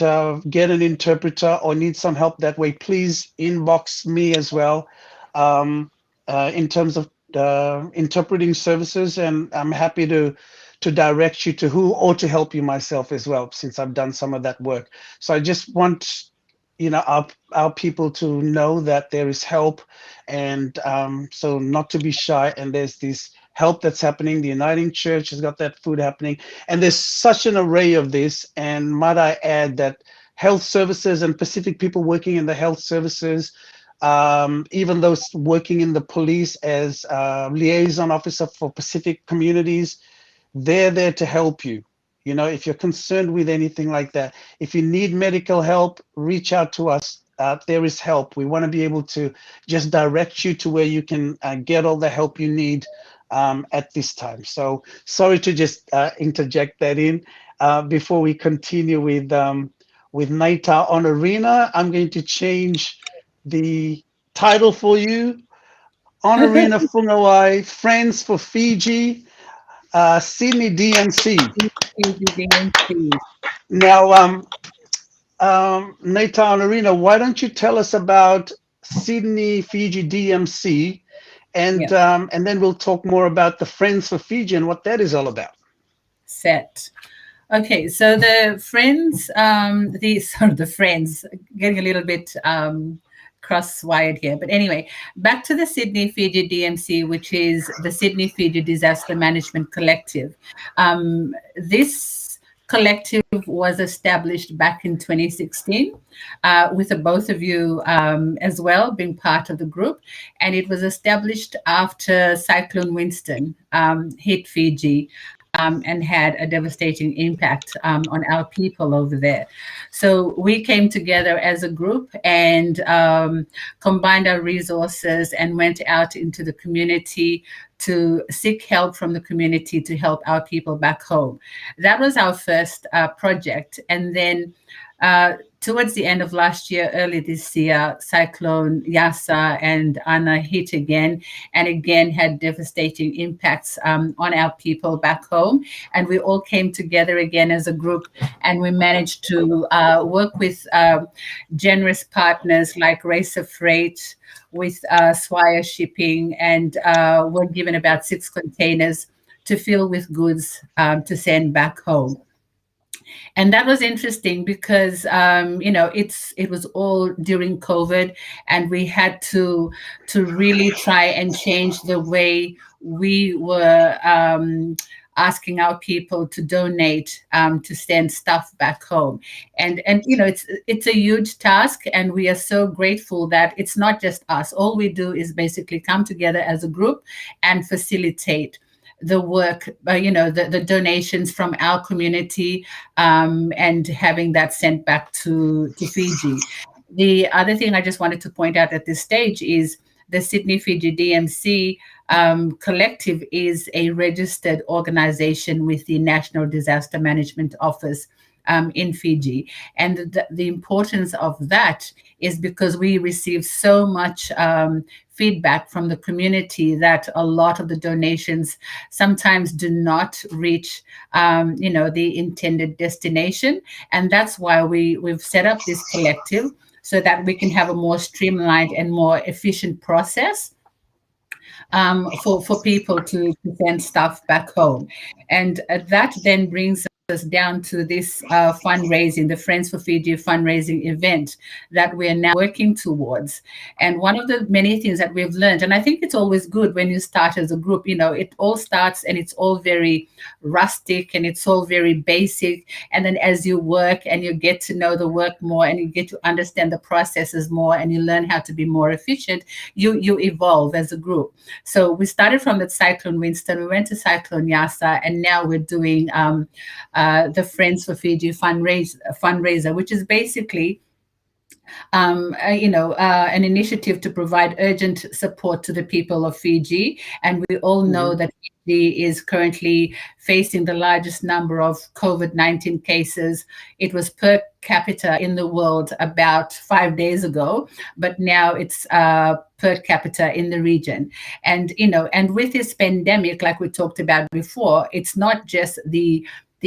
Speaker 2: get an interpreter or need some help that way, please inbox me as well, in terms of interpreting services, and I'm happy to direct you to who, or to help you myself as well, since I've done some of that work. So I just want our people to know that there is help, and so not to be shy. And there's this help that's happening. The Uniting Church has got that food happening, and there's such an array of this. And might I add that health services and Pacific people working in the health services, even those working in the police as liaison officer for Pacific communities, they're there to help you. If you're concerned with anything like that, if you need medical help, reach out to us. There is help. We want to be able to just direct you to where you can get all the help you need at this time. So sorry to just interject that in before we continue with Naita Onorina. I'm going to change the title for you. Onorina Fungawai, Friends for Fiji, Sydney DMC. Now, Nata Onorina, why don't you tell us about Sydney Fiji DMC, and
Speaker 3: Yeah.
Speaker 2: and then we'll talk more about the Friends for Fiji and what that is all about.
Speaker 3: Set. Okay, so the friends, the friends, getting a little bit cross-wired here. But anyway, back to the Sydney Fiji DMC, which is the Sydney Fiji Disaster Management Collective. This collective was established back in 2016 with the both of you as well being part of the group. And it was established after Cyclone Winston hit Fiji. And had a devastating impact on our people over there. So we came together as a group and combined our resources and went out into the community to seek help from the community to help our people back home. That was our first project. And then towards the end of last year, early this year, Cyclone Yasa and Ana hit again, and again had devastating impacts on our people back home. And we all came together again as a group, and we managed to work with generous partners like Racer Freight, with Swire Shipping, and we're given about 6 containers to fill with goods to send back home. And that was interesting because it was all during COVID, and we had to really try and change the way we were asking our people to donate, to send stuff back home. And it's a huge task, and we are so grateful that it's not just us. All we do is basically come together as a group and facilitate the work, the donations from our community, and having that sent back to Fiji. The other thing I just wanted to point out at this stage is the Sydney Fiji DMC collective is a registered organization with the National Disaster Management Office in Fiji. And the importance of that is because we receive so much feedback from the community that a lot of the donations sometimes do not reach the intended destination. And that's why we've set up this collective, so that we can have a more streamlined and more efficient process for people to send stuff back home. And that then brings us down to this fundraising, the Friends for Fiji fundraising event that we're now working towards. And one of the many things that we've learned, and I think it's always good when you start as a group, it all starts and it's all very rustic and it's all very basic. And then as you work and you get to know the work more and you get to understand the processes more and you learn how to be more efficient, you evolve as a group. So we started from the Cyclone Winston, we went to Cyclone Yasa, and now we're doing the Friends for Fiji fundraiser, which is basically an initiative to provide urgent support to the people of Fiji. And we all know that Fiji is currently facing the largest number of COVID-19 cases. It was per capita in the world about 5 days ago, but now it's per capita in the region. And with this pandemic, like we talked about before, it's not just the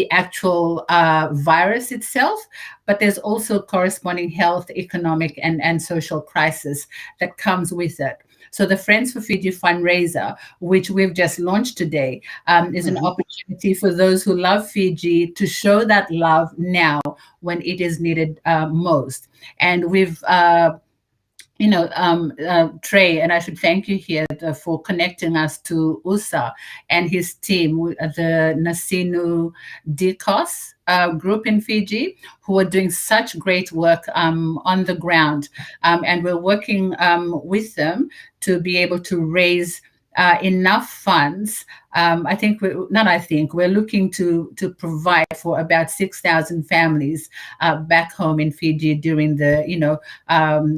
Speaker 3: actual virus itself, but there's also corresponding health, economic, and social crisis that comes with it. So the Friends for Fiji fundraiser, which we've just launched today, is an opportunity for those who love Fiji to show that love now when it is needed most. And we've Trey, and I should thank you here for connecting us to USA and his team, the Nasinu Dikos group in Fiji, who are doing such great work on the ground. And we're working with them to be able to raise enough funds. We're looking to provide for about 6,000 families back home in Fiji during the,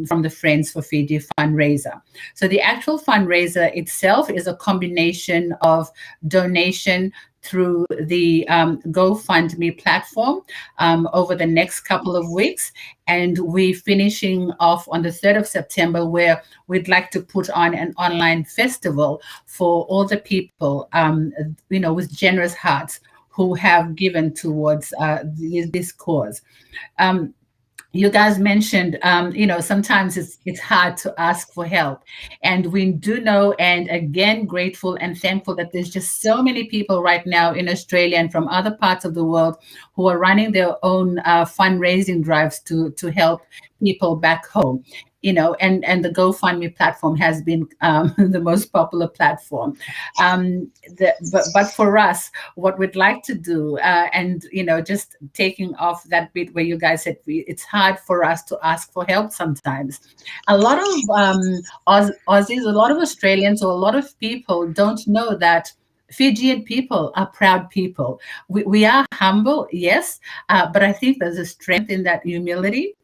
Speaker 3: from the Friends for Fiji fundraiser. So the actual fundraiser itself is a combination of donation through the GoFundMe platform over the next couple of weeks. And we're finishing off on the 3rd of September, where we'd like to put on an online festival for all the people, with generous hearts who have given towards this cause. You guys mentioned, sometimes it's hard to ask for help. And we do know, and again, grateful and thankful that there's just so many people right now in Australia and from other parts of the world who are running their own fundraising drives to help people back home. And the GoFundMe platform has been the most popular platform. But for us, what we'd like to do, just taking off that bit where you guys said it's hard for us to ask for help sometimes. A lot of Aussies, a lot of Australians, or a lot of people don't know that Fijian people are proud people. We are humble, yes, but I think there's a strength in that humility.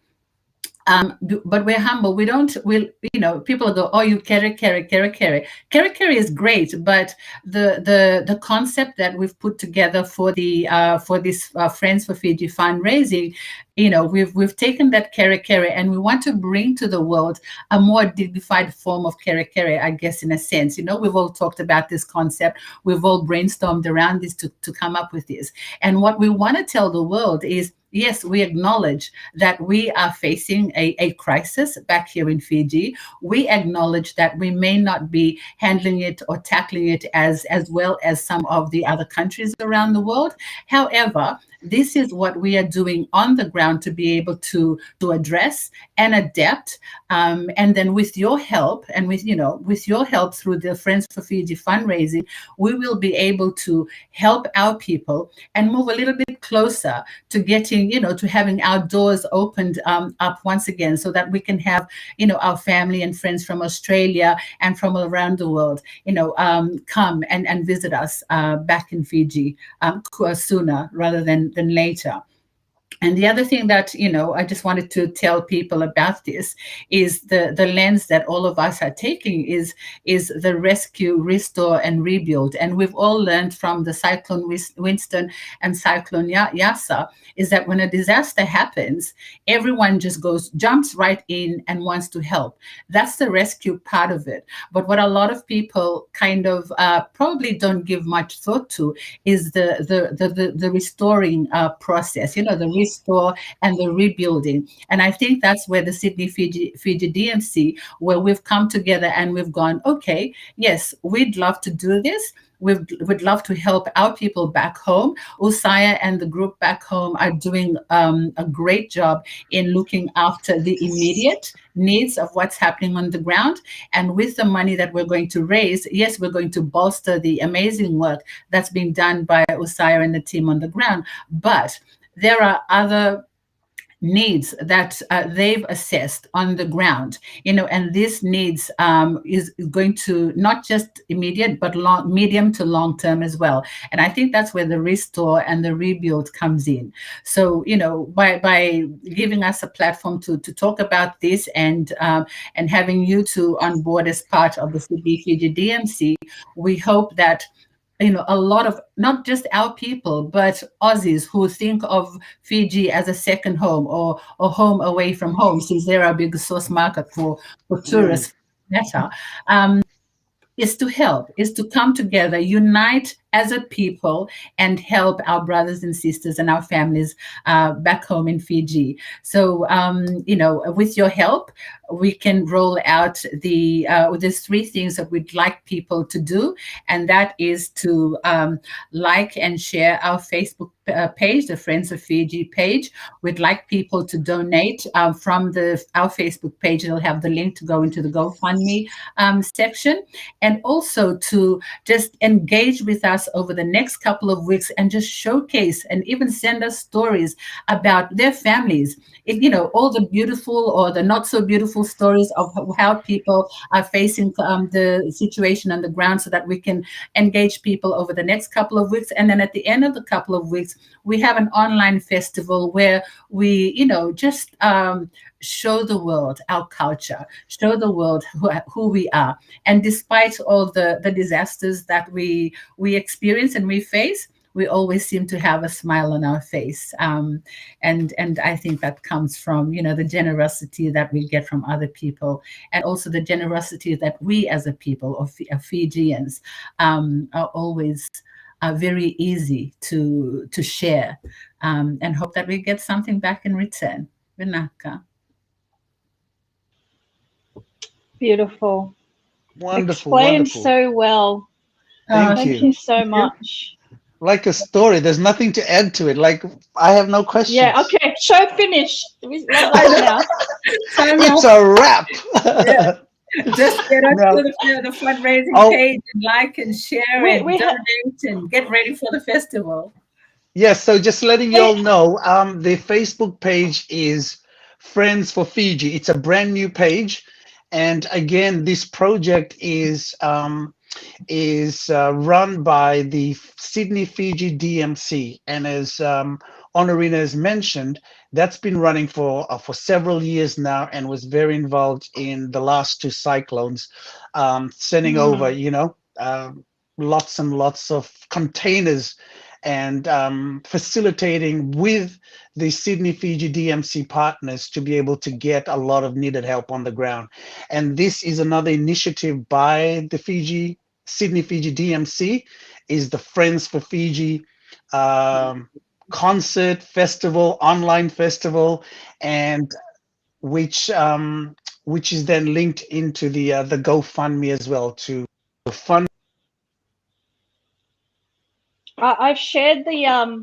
Speaker 3: But we're humble. People go, oh, you kere. Kere is great, but the concept that we've put together for this Friends for Fiji fundraising, we've taken that kere and we want to bring to the world a more dignified form of kere, I guess, in a sense. We've all talked about this concept. We've all brainstormed around this to come up with this. And what we want to tell the world is, yes, we acknowledge that we are facing a crisis back here in Fiji. We acknowledge that we may not be handling it or tackling it as well as some of the other countries around the world. However, This is what we are doing on the ground to be able to address and adapt. And then with your help, and with your help through the Friends for Fiji fundraising, we will be able to help our people and move a little bit closer to getting, to having our doors opened up once again, so that we can have, our family and friends from Australia and from around the world, come and visit us back in Fiji sooner rather than later. And the other thing that, I just wanted to tell people about this is the lens that all of us are taking is the rescue, restore, and rebuild. And we've all learned from the Cyclone Winston and Cyclone Yasa is that when a disaster happens, everyone just jumps right in and wants to help. That's the rescue part of it. But what a lot of people kind of probably don't give much thought to is the restoring process, the restore and the rebuilding. And I think that's where the Sydney Fiji DMC, where we've come together and we've gone, okay, yes, we'd love to do this. We'd love to help our people back home. Usaya and the group back home are doing a great job in looking after the immediate needs of what's happening on the ground. And with the money that we're going to raise, yes, we're going to bolster the amazing work that's being done by Usaya and the team on the ground. But there are other needs that they've assessed on the ground, and this needs is going to not just immediate, but medium to long term as well. And I think that's where the restore and the rebuild comes in. So, by giving us a platform to talk about this and having you two on board as part of the Sydney Fiji DMC, we hope that a lot of not just our people, but Aussies who think of Fiji as a second home or home away from home, since they're our biggest source market for tourists, better, is to help, is to come together, unite as a people, and help our brothers and sisters and our families back home in Fiji. So, with your help, we can roll out there's 3 things that we'd like people to do, and that is to like and share our Facebook page, the Friends of Fiji page. We'd like people to donate from our Facebook page. It'll have the link to go into the GoFundMe section, and also to just engage with us over the next couple of weeks and just showcase and even send us stories about their families. All the beautiful or the not so beautiful stories of how people are facing the situation on the ground, so that we can engage people over the next couple of weeks. And then at the end of the couple of weeks, we have an online festival where we, just show the world our culture, show the world who we are. And despite all the disasters that we experience and we face, we always seem to have a smile on our face. And I think that comes from, the generosity that we get from other people, and also the generosity that we as a people of Fijians are always very easy to share, and hope that we get something back in return. Vinaka.
Speaker 1: Beautiful.
Speaker 2: Wonderful.
Speaker 1: Explained
Speaker 2: Wonderful.
Speaker 1: so well.
Speaker 2: Thank
Speaker 1: you so much.
Speaker 2: Like a story. There's nothing to add to it. Like, I have no questions.
Speaker 1: Yeah, okay. Show finished. Let's go now.
Speaker 2: It's a wrap.
Speaker 3: Yeah. Just get us to the fundraising page and like and share and donate and get ready for the festival.
Speaker 2: Yes, so just letting you all know, the Facebook page is Friends for Fiji. It's a brand new page. And again, this project is run by the Sydney Fiji DMC. And as Onorina has mentioned, that's been running for several years now, and was very involved in the last 2 cyclones, sending over, lots and lots of containers and facilitating with the Sydney Fiji DMC partners to be able to get a lot of needed help on the ground. And this is another initiative by the Sydney Fiji DMC, is the Friends for Fiji concert festival, online festival, and which is then linked into the GoFundMe as well to fund.
Speaker 1: I've shared the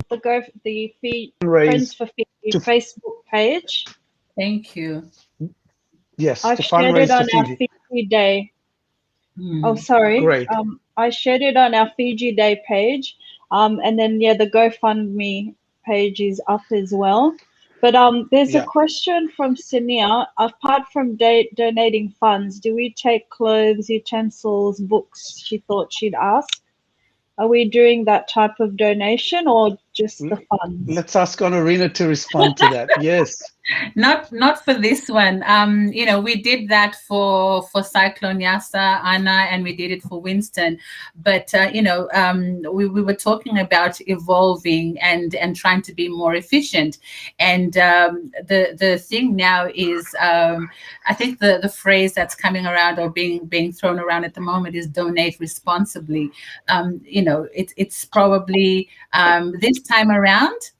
Speaker 2: Raise
Speaker 1: Friends for Fiji
Speaker 2: to
Speaker 1: Facebook page.
Speaker 3: Thank you.
Speaker 2: yes,
Speaker 1: I've
Speaker 2: to
Speaker 1: shared it
Speaker 2: fundraise for
Speaker 1: on our
Speaker 2: Fiji.
Speaker 1: Fiji Day. Oh,
Speaker 3: Mm.
Speaker 1: sorry.
Speaker 2: Great.
Speaker 1: I shared it on our Fiji Day page. And then yeah, the GoFundMe page is up as well. But there's a
Speaker 2: Yeah.
Speaker 1: question from Sinia. Apart from donating funds, do we take clothes, utensils, books? She thought she'd ask. Are we doing that type of donation or just the funds?
Speaker 2: Let's ask Onorina to respond to that. Yes.
Speaker 3: Not for this one. We did that for Cyclone Yasa, Anna, and we did it for Winston. But we were talking about evolving and trying to be more efficient. And the thing now is, I think the phrase that's coming around or being thrown around at the moment is donate responsibly. It's probably this time around.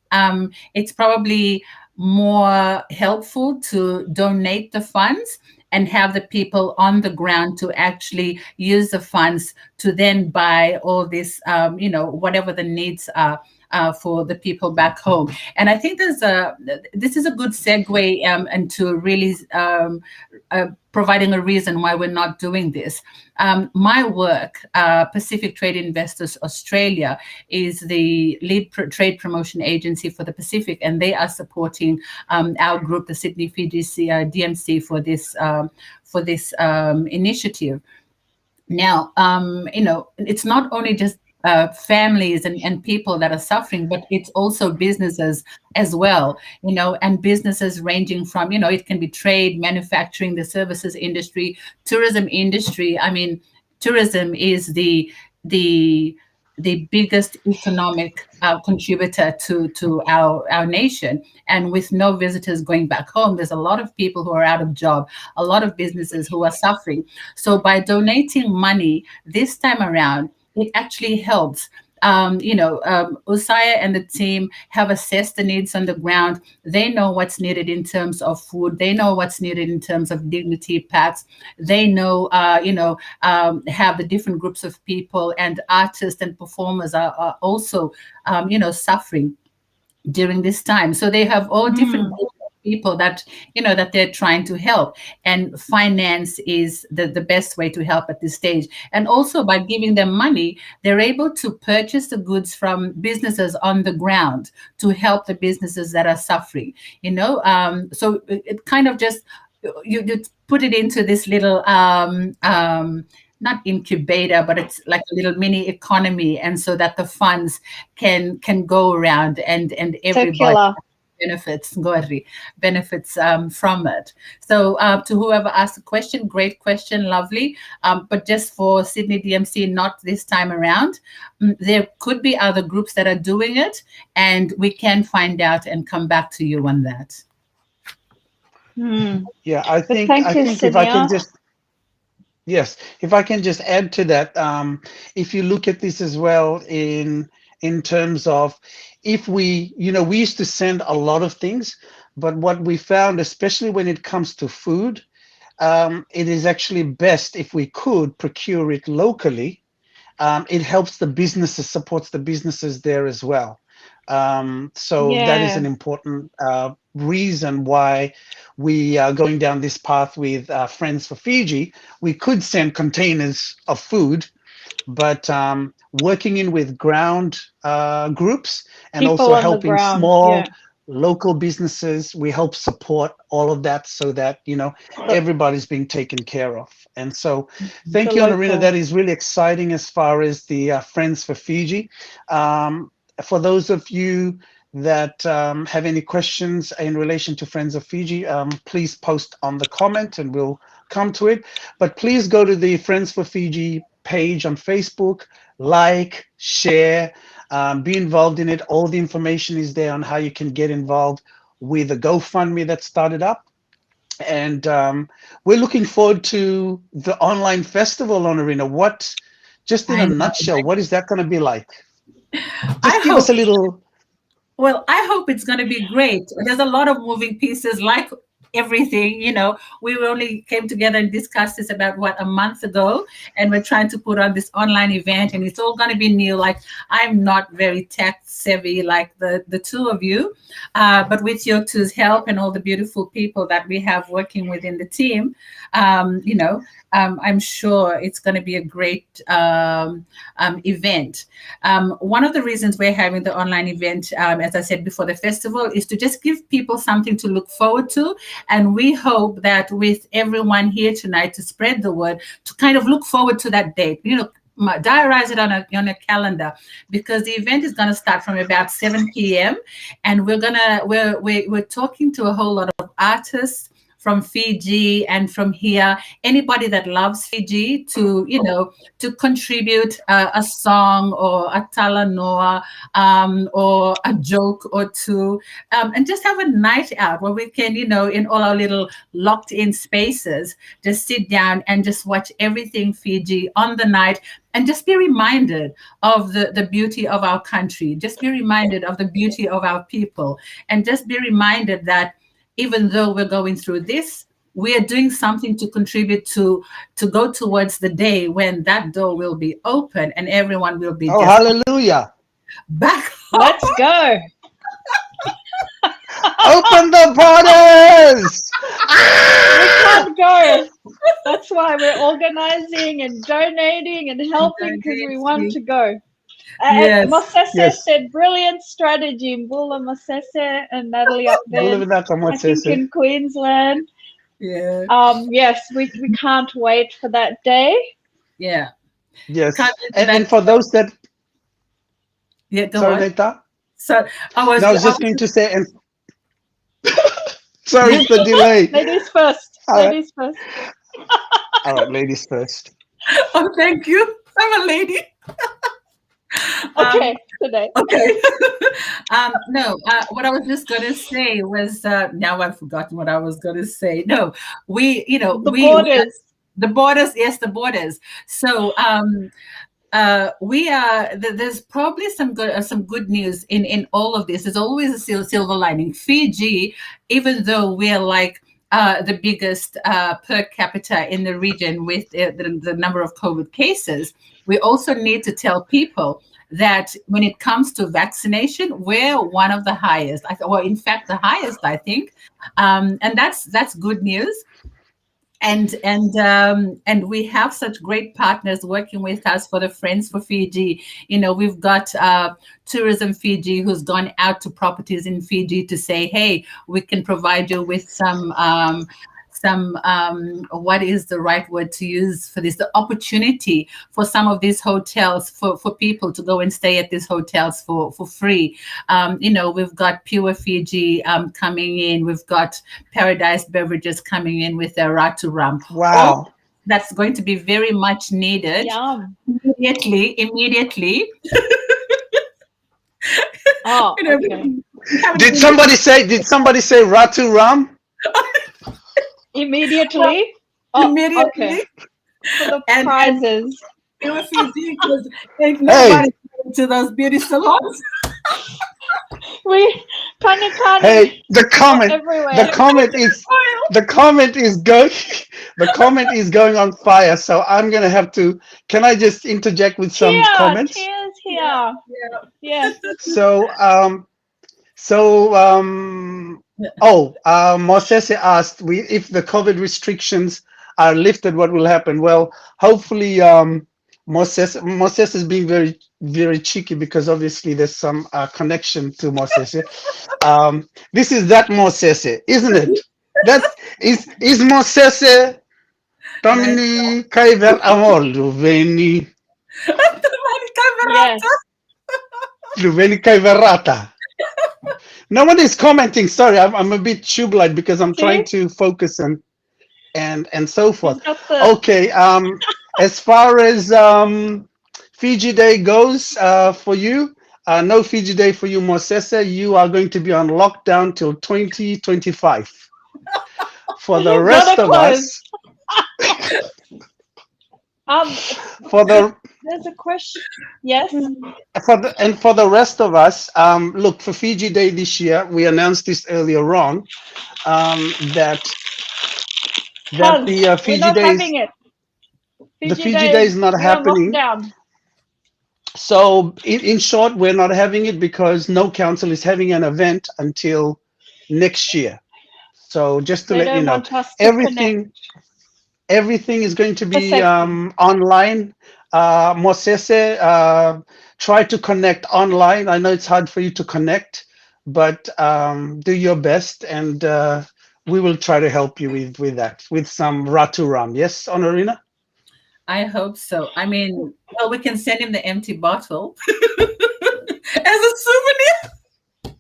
Speaker 3: It's probably more helpful to donate the funds and have the people on the ground to actually use the funds to then buy all this, whatever the needs are for the people back home. And I think this is a good segue into really providing a reason why we're not doing this. My work, Pacific Trade Investors Australia, is the lead trade promotion agency for the Pacific, and they are supporting our group, the Sydney Fiji DMC, for this initiative. Now, it's not only just families and people that are suffering, but it's also businesses as well, and businesses ranging from, it can be trade, manufacturing, the services industry, tourism industry. I mean, tourism is the biggest economic contributor to our nation. And with no visitors going back home, there's a lot of people who are out of job, a lot of businesses who are suffering. So by donating money this time around, it actually helps. Usaya and the team have assessed the needs on the ground. They know what's needed in terms of food. They know what's needed in terms of dignity packs. They know, have the different groups of people, and artists and performers are also, suffering during this time. So they have all different groups of people that they're trying to help, and finance is the best way to help at this stage. And also by giving them money, they're able to purchase the goods from businesses on the ground to help the businesses that are suffering. So it kind of just you put it into this little not incubator, but it's like a little mini economy, and so that the funds can go around and everybody benefits from it. So to whoever asked the question, great question, lovely. But just for Sydney DMC, not this time around. There could be other groups that are doing it, and we can find out and come back to you on that.
Speaker 2: Yeah, I think
Speaker 1: Sonia.
Speaker 2: if I can just if I can just add to that, if you look at this as well in terms of, if we used to send a lot of things, but what we found, especially when it comes to food, it is actually best if we could procure it locally. It helps the businesses, supports the businesses there as well. So that is an important reason why we are going down this path with Friends for Fiji. We could send containers of food, but working in with ground groups and people also helping small local businesses, we help support all of that so that everybody's being taken care of. And so thank you, Onorina. That is really exciting as far as the Friends for Fiji. For those of you that have any questions in relation to Friends of Fiji, please post on the comment and we'll come to it. But please go to the Friends for Fiji page on Facebook, like, share, be involved in it. All the information is there on how you can get involved with the GoFundMe that started up. And we're looking forward to the online festival, Onorina. Just in a nutshell, what is that going to be like? Just give us a little.
Speaker 3: Well, I hope it's going to be great. There's a lot of moving pieces, like everything. We only came together and discussed this about a month ago, and we're trying to put on this online event, and it's all going to be new. Like, I'm not very tech savvy like the two of you, but with your two's help and all the beautiful people that we have working within the team, I'm sure it's going to be a great event. One of the reasons we're having the online event, as I said before the festival, is to just give people something to look forward to. And we hope that with everyone here tonight to spread the word, to kind of look forward to that date, diarize it on a calendar, because the event is going to start from about 7 p.m. and we're talking to a whole lot of artists from Fiji and from here, anybody that loves Fiji to contribute a song or a talanoa or a joke or two, and just have a night out where we can, in all our little locked in spaces, just sit down and just watch everything Fiji on the night. And just be reminded of the beauty of our country. Just be reminded of the beauty of our people. And just be reminded that even though we're going through this, we are doing something to contribute to go towards the day when that door will be open and everyone will be
Speaker 2: hallelujah,
Speaker 3: back
Speaker 1: home. Let's go.
Speaker 2: Open the borders.
Speaker 1: We can't go. That's why we're organizing and donating and helping, because we want to go.
Speaker 3: Yes.
Speaker 1: Mosese said, brilliant strategy. Mbula Mosese and Natalie up there, I think in Queensland.
Speaker 3: Yeah.
Speaker 1: Yes, we can't wait for that day.
Speaker 3: Yeah.
Speaker 2: Yes. And for those that...
Speaker 3: Yeah, go
Speaker 2: sorry,
Speaker 3: on.
Speaker 2: Neta?
Speaker 3: So I was
Speaker 2: just going to say... and sorry, it's the delay.
Speaker 1: Ladies first. Ladies first.
Speaker 2: All right, ladies first.
Speaker 3: Oh, thank you. I'm a lady.
Speaker 1: Okay, today.
Speaker 3: Okay. No, what I was just going to say was, now I've forgotten what I was going to say. No,
Speaker 1: borders.
Speaker 3: The borders, yes, the borders. So we are, there's probably some good news in all of this. There's always a silver lining. Fiji, even though we're like the biggest per capita in the region with the number of COVID cases, we also need to tell people that when it comes to vaccination, we're one of the highest, or in fact the highest, I think, and that's good news. And we have such great partners working with us for the Friends for Fiji. We've got Tourism Fiji, who's gone out to properties in Fiji to say, hey, we can provide you with some what is the right word to use for this? The opportunity for some of these hotels for people to go and stay at these hotels for free. We've got Pure Fiji coming in. We've got Paradise Beverages coming in with their Ratu Rum.
Speaker 2: Wow.
Speaker 3: That's going to be very much needed.
Speaker 1: Yum.
Speaker 3: Immediately.
Speaker 1: Oh, okay.
Speaker 2: Did somebody say Ratu Ram?
Speaker 1: Immediately.
Speaker 3: Immediately.
Speaker 1: Okay. For the prizes.
Speaker 3: Pure Fiji, because ain't nobody going to those beauty salons.
Speaker 1: We Kani.
Speaker 2: Hey, the comment is going on fire. So I'm gonna have to. Can I just interject with some comments?
Speaker 1: Cheers here. Yeah.
Speaker 2: So Mosese asked, if the COVID restrictions are lifted, what will happen? Well, hopefully, Mosese is being very, very cheeky, because obviously there's some connection to Mosese. This is that Mosese, isn't it? That is Mosese. Domini Kaiver Amol Luveni.
Speaker 1: Yes.
Speaker 2: Luveni Kaiverata. No one is commenting. Sorry, I'm a bit tube-light because I'm trying to focus and so forth. Okay. As far as Fiji Day goes, for you, no Fiji Day for you, Mosese. You are going to be on lockdown till 2025. For the rest of us,
Speaker 1: there's a question. Yes.
Speaker 2: For the rest of us, look, for Fiji Day this year, we announced this earlier on, that
Speaker 1: Cuz
Speaker 2: the
Speaker 1: we're
Speaker 2: Fiji
Speaker 1: not
Speaker 2: Days,
Speaker 1: having it.
Speaker 2: the
Speaker 1: Fiji
Speaker 2: Fiji Day
Speaker 1: Day
Speaker 2: is not
Speaker 1: we're on
Speaker 2: happening.
Speaker 1: lockdown.
Speaker 2: So in short, we're not having it because no council is having an event until next year. So just to
Speaker 1: They
Speaker 2: let you
Speaker 1: don't
Speaker 2: know,
Speaker 1: want us to connect.
Speaker 2: everything everything is going to
Speaker 1: For
Speaker 2: be
Speaker 1: safety.
Speaker 2: online. Mosese, try to connect online. I know it's hard for you to connect, but do your best, and we will try to help you with that, with some Ratu Ram. Yes, Onorina?
Speaker 3: I hope so. I mean, well, we can send him the empty bottle as a souvenir.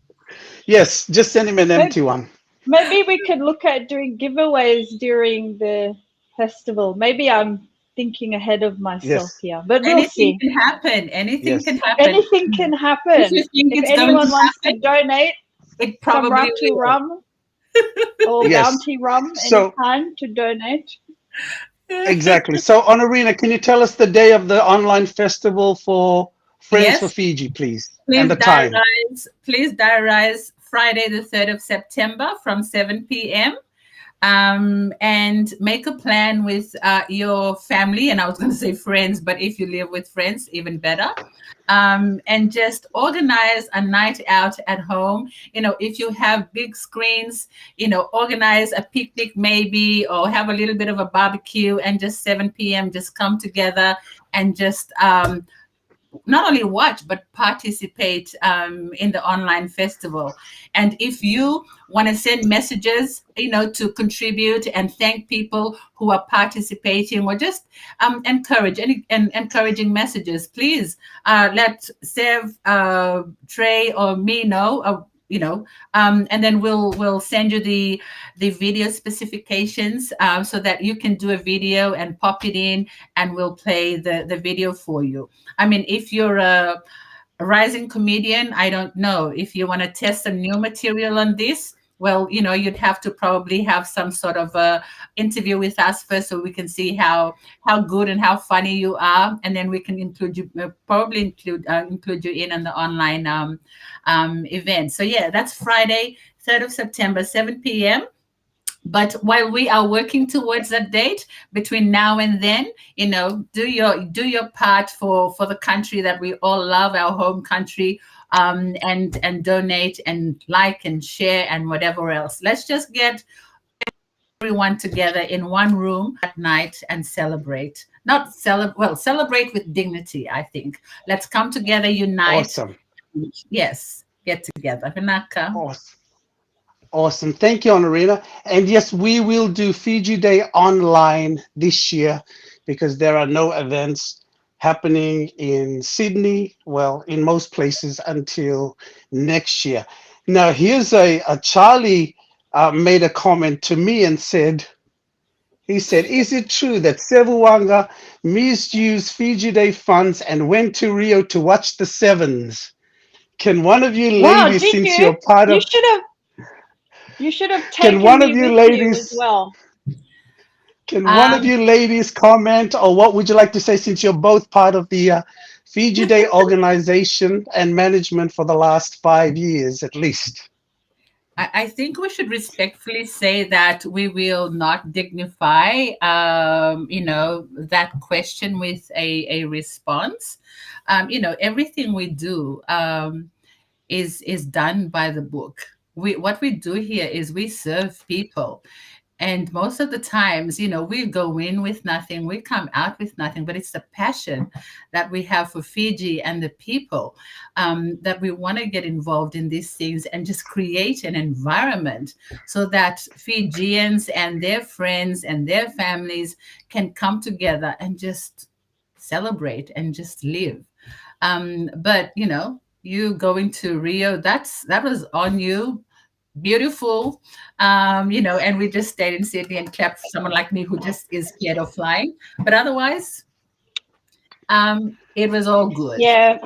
Speaker 2: Yes, just send him an
Speaker 1: Maybe,
Speaker 2: empty one.
Speaker 1: maybe we could look at doing giveaways during the festival. Maybe I'm thinking ahead of myself
Speaker 2: Yes,
Speaker 1: here, but we'll
Speaker 3: Anything
Speaker 1: see.
Speaker 3: can happen. Anything can
Speaker 2: yes,
Speaker 3: happen.
Speaker 1: Anything can
Speaker 3: If you
Speaker 1: happen.
Speaker 3: think
Speaker 1: If
Speaker 3: it's going to
Speaker 1: anyone wants to
Speaker 3: happen,
Speaker 1: donate
Speaker 3: it
Speaker 1: some
Speaker 3: probably
Speaker 1: Ratu
Speaker 3: will.
Speaker 1: rum or
Speaker 2: yes.
Speaker 1: bounty rum
Speaker 2: So
Speaker 1: anytime to donate.
Speaker 2: exactly. So Honorina, can you tell us the day of the online festival for Friends for
Speaker 3: Yes,
Speaker 2: Fiji, please, and the time?
Speaker 3: please diarize Friday the 3rd of September from 7 p.m. And make a plan with your family. And I was going to say friends, but if you live with friends, even better. And just organize a night out at home. You know, if you have big screens, you know, organize a picnic maybe, or have a little bit of a barbecue, and just 7 p.m. just come together and just not only watch but participate in the online festival. And if you want to send messages, you know, to contribute and thank people who are participating, or just encourage and encouraging messages, please let Sev, Trey, or me know. You know, and then we'll send you the video specifications, so that you can do a video and pop it in, and we'll play the video for you. I mean, if you're a rising comedian, I don't know if you want to test some new material on this. Well, you know, you'd have to probably have some sort of a interview with us first, so we can see how good and how funny you are, and then we can include you, probably include you in on the online event. So yeah, that's Friday, 3rd of September, 7 p.m. But while we are working towards that date, between now and then, you know, do your part for the country that we all love, our home country, and donate and like and share and whatever else. Let's just get everyone together in one room at night and celebrate. Not celebrate, well, celebrate with dignity, I think. Let's come together, unite.
Speaker 2: Awesome.
Speaker 3: Yes, get together. Vinaka.
Speaker 2: Awesome. Awesome. Thank you, Honorina. And yes, we will do Fiji Day online this year because there are no events happening in Sydney, well, in most places until next year. Now, here's a Charlie made a comment to me and he said, is it true that Sevu Waqa misused Fiji Day funds and went to Rio to watch the Sevens? Can one of you
Speaker 1: Wow,
Speaker 2: ladies,
Speaker 1: did
Speaker 2: since
Speaker 1: you?
Speaker 2: you're part
Speaker 1: You
Speaker 2: of
Speaker 1: should have
Speaker 2: Can
Speaker 1: taken
Speaker 2: one of
Speaker 1: me
Speaker 2: you
Speaker 1: with you as
Speaker 2: ladies
Speaker 1: well.
Speaker 2: can one of
Speaker 3: Um,
Speaker 2: you ladies comment, or what would you like to say since you're both part of the Fiji Day organization and management for the last 5 years at least?
Speaker 3: I think we should respectfully say that we will not dignify, you know, that question with a response. You know, everything we do is done by the book. What we do here is we serve people. And most of the times, you know, we go in with nothing, we come out with nothing, but it's the passion that we have for Fiji and the people, that we want to get involved in these things and just create an environment so that Fijians and their friends and their families can come together and just celebrate and just live. But, you know, you going to Rio, that was on you. Beautiful, you know, and we just stayed in Sydney and clapped for someone like me who just is scared of flying. But otherwise, it was all good.
Speaker 1: Yeah,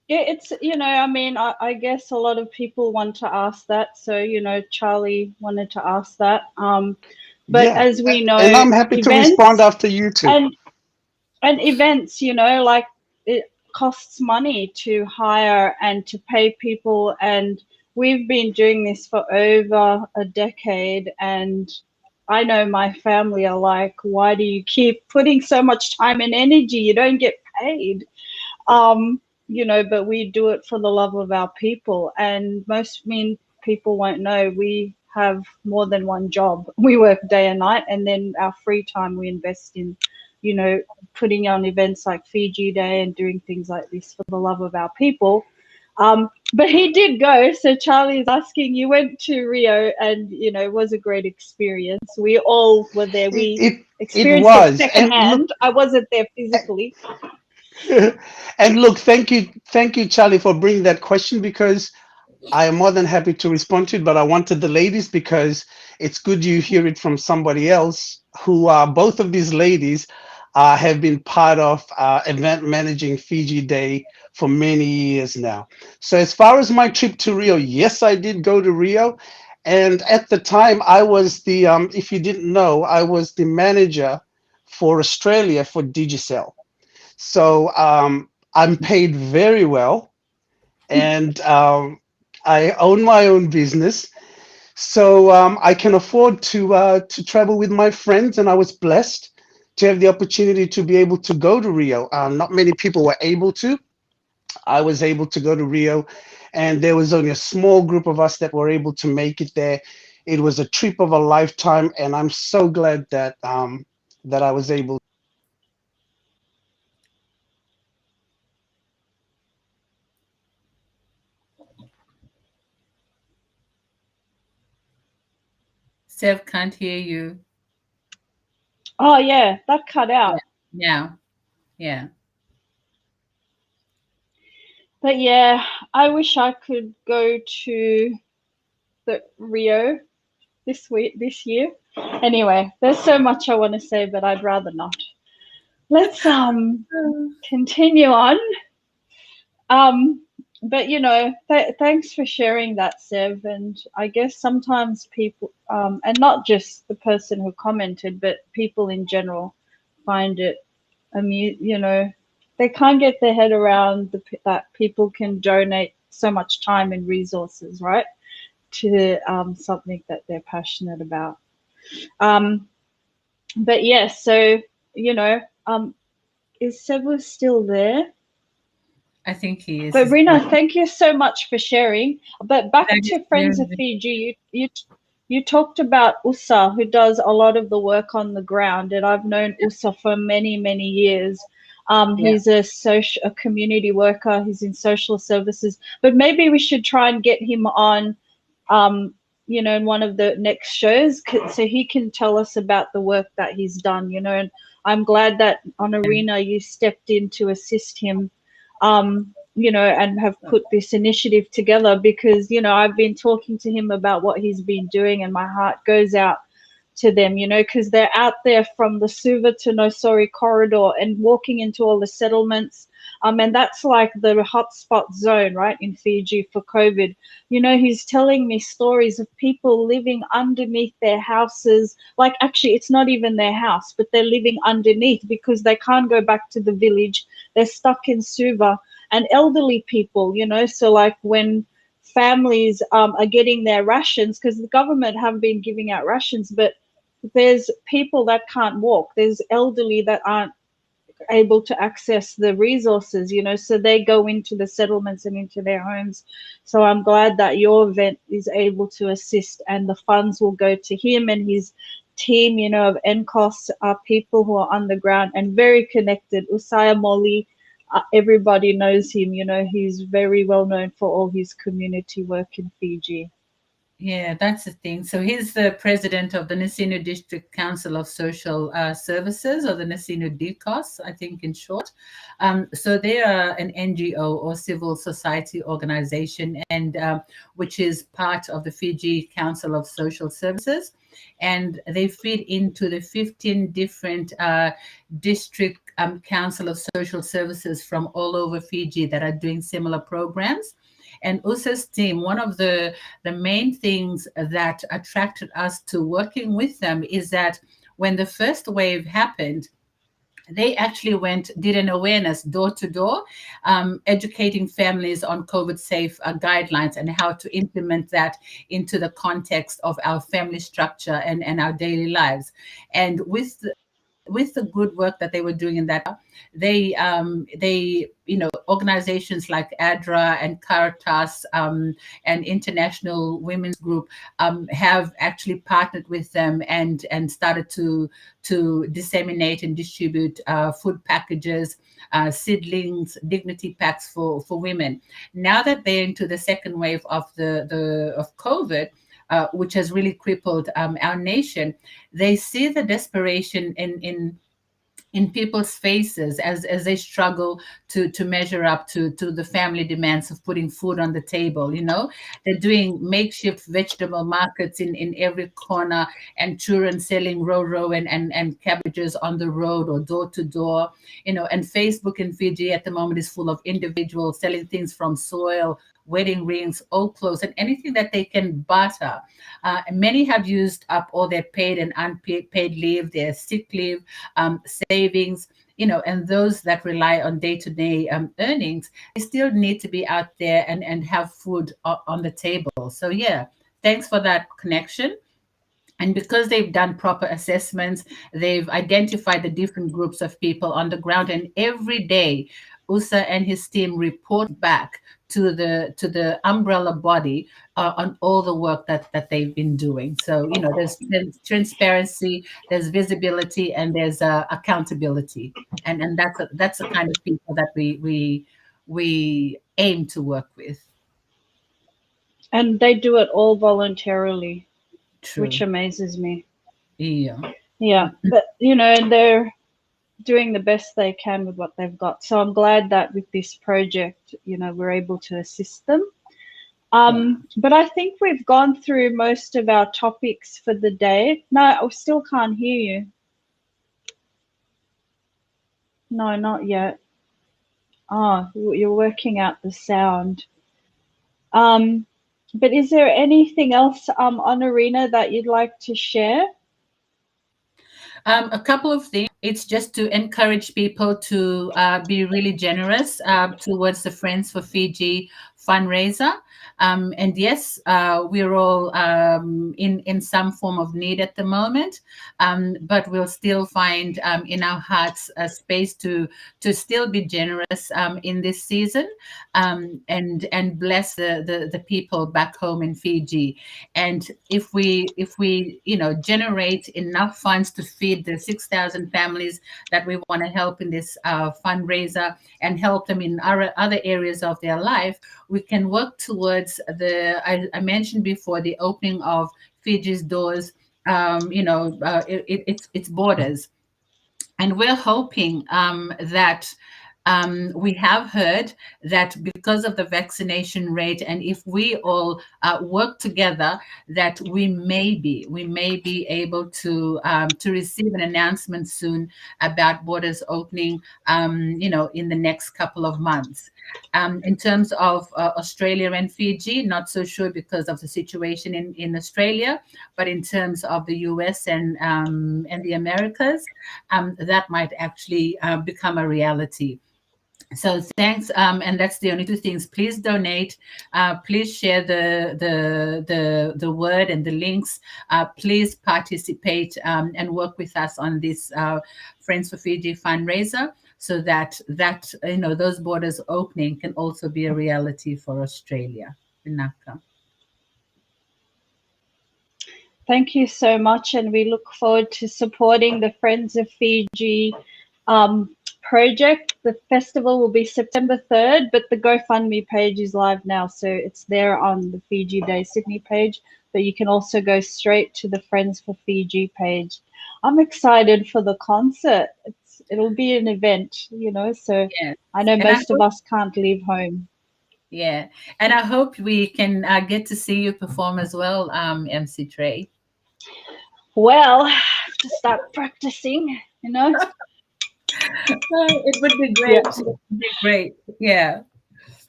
Speaker 1: it's, you know, I mean, I guess a lot of people want to ask that. So, you know, Charlie wanted to ask that. But
Speaker 2: Yeah,
Speaker 1: as we
Speaker 2: and
Speaker 1: know,
Speaker 2: I'm happy to respond
Speaker 1: events
Speaker 2: after you two.
Speaker 1: and And events, like it costs money to hire and to pay people. And we've been doing this for over a decade. And I know my family are like, why do you keep putting so much time and energy? You don't get paid. But we do it for the love of our people. And people won't know we have more than one job. We work day and night, and then our free time we invest in, putting on events like Fiji Day and doing things like this for the love of our people. But he did go. So Charlie is asking, you went to Rio and, it was a great experience. We all were there. We experienced it secondhand. I wasn't there physically.
Speaker 2: And look, thank you, Charlie, for bringing that question, because I am more than happy to respond to it. But I wanted the ladies, because it's good you hear it from somebody else who are both of these ladies have been part of event managing Fiji Day for many years now. So as far as my trip to Rio, yes, I did go to Rio. And at the time, I was the, if you didn't know, I was the manager for Australia for Digicel. So I'm paid very well, and I own my own business, so I can afford to travel with my friends. And I was blessed to have the opportunity to be able to go to Rio. Not many people were able to. I was able to go to Rio, and there was only a small group of us that were able to make it there. It was a trip of a lifetime, and I'm so glad that that I was able.
Speaker 3: Sev can't hear you.
Speaker 1: Oh, yeah, that cut out.
Speaker 3: Yeah.
Speaker 1: But yeah, I wish I could go to the Rio this year. Anyway, there's so much I want to say, but I'd rather not. Let's continue on. But thanks for sharing that, Sev. And I guess sometimes people, and not just the person who commented, but people in general, find it they can't get their head around that people can donate so much time and resources, right, to something that they're passionate about. But yes, so is Sevu still there?
Speaker 3: I think he is.
Speaker 1: But Rina, thank you so much for sharing. But back to Friends of Fiji, you talked about Usa, who does a lot of the work on the ground, and I've known Usa for many, many years. He's a community worker. He's in social services. But maybe we should try and get him on, in one of the next shows, so he can tell us about the work that he's done. And I'm glad that Onorina, you stepped in to assist him. And have put this initiative together, because, I've been talking to him about what he's been doing, and my heart goes out to them, because they're out there from the Suva to Nosori corridor and walking into all the settlements. And that's like the hotspot zone, right, in Fiji for COVID. He's telling me stories of people living underneath their houses. Like, actually, it's not even their house, but they're living underneath because they can't go back to the village. They're stuck in Suva. And elderly people, so like when families are getting their rations, because the government have been giving out rations, but there's people that can't walk. There's elderly that aren't able to access the resources, so they go into the settlements and into their homes. So I'm glad that your event is able to assist, and the funds will go to him and his team, of NCOS, are people who are on the ground and very connected. Usaya Moli, everybody knows him, he's very well known for all his community work in Fiji.
Speaker 3: Yeah, that's the thing. So he's the president of the Nasino District Council of Social Services, or the Nasino DCOS, I think in short. So they are an NGO or civil society organization, and which is part of the Fiji Council of Social Services. And they feed into the 15 different district council of social services from all over Fiji that are doing similar programs. And USA's team, one of the main things that attracted us to working with them is that when the first wave happened, they actually did an awareness door to door, educating families on COVID safe guidelines and how to implement that into the context of our family structure and our daily lives. And with the good work that they were doing in that, they organizations like ADRA and Caritas and International Women's Group have actually partnered with them and started to disseminate and distribute food packages, seedlings, dignity packs for women. Now that they're into the second wave of of COVID, which has really crippled our nation, they see the desperation in people's faces as they struggle to measure up to the family demands of putting food on the table. They're doing makeshift vegetable markets in every corner, and children selling row and cabbages on the road or door to door. And Facebook in Fiji at the moment is full of individuals selling things from soil, wedding rings, old clothes, and anything that they can barter. Many have used up all their paid and unpaid leave, their sick leave, savings, and those that rely on day-to-day earnings, they still need to be out there and have food on the table. So yeah, thanks for that connection. And because they've done proper assessments, they've identified the different groups of people on the ground, and every day Usa and his team report back to the umbrella body on all the work that they've been doing. So there's transparency, there's visibility, and there's accountability, and that's the kind of people that we aim to work with.
Speaker 1: And they do it all voluntarily.
Speaker 3: True.
Speaker 1: Which amazes me.
Speaker 3: Yeah,
Speaker 1: but and they're doing the best they can with what they've got. So I'm glad that with this project, we're able to assist them. But I think we've gone through most of our topics for the day. No, I still can't hear you. No, not yet. Oh, you're working out the sound. But is there anything else, Onorina, that you'd like to share?
Speaker 3: A couple of things. It's just to encourage people to be really generous towards the Friends for Fiji fundraiser. And yes, we're all in some form of need at the moment, but we'll still find in our hearts a space to still be generous in this season, and bless the people back home in Fiji. And if we generate enough funds to feed the 6,000 families that we want to help in this fundraiser and help them in other areas of their life, we can work towards I mentioned before, the opening of Fiji's doors, its borders. And we're hoping that we have heard that because of the vaccination rate, and if we all work together, that we may be able to receive an announcement soon about borders opening, in the next couple of months. In terms of Australia and Fiji, not so sure because of the situation in Australia, but in terms of the US and the Americas, that might actually become a reality. So thanks, and that's the only two things. Please donate. Please share the word and the links. Please participate and work with us on this Friends for Fiji fundraiser, so that those borders opening can also be a reality for Australia. Vinaka.
Speaker 1: Thank you so much, and we look forward to supporting the Friends of Fiji project. The festival will be September 3rd, but the GoFundMe page is live now, so it's there on the Fiji Day Sydney page, but you can also go straight to the Friends for Fiji page. I'm excited for the concert. It'll be an event, so yes. I know most of us can't leave home.
Speaker 3: Yeah, and I hope we can get to see you perform as well, MC Trey.
Speaker 1: Well, I have to start practicing,
Speaker 3: It would be great. Yeah. It would be great. Yeah.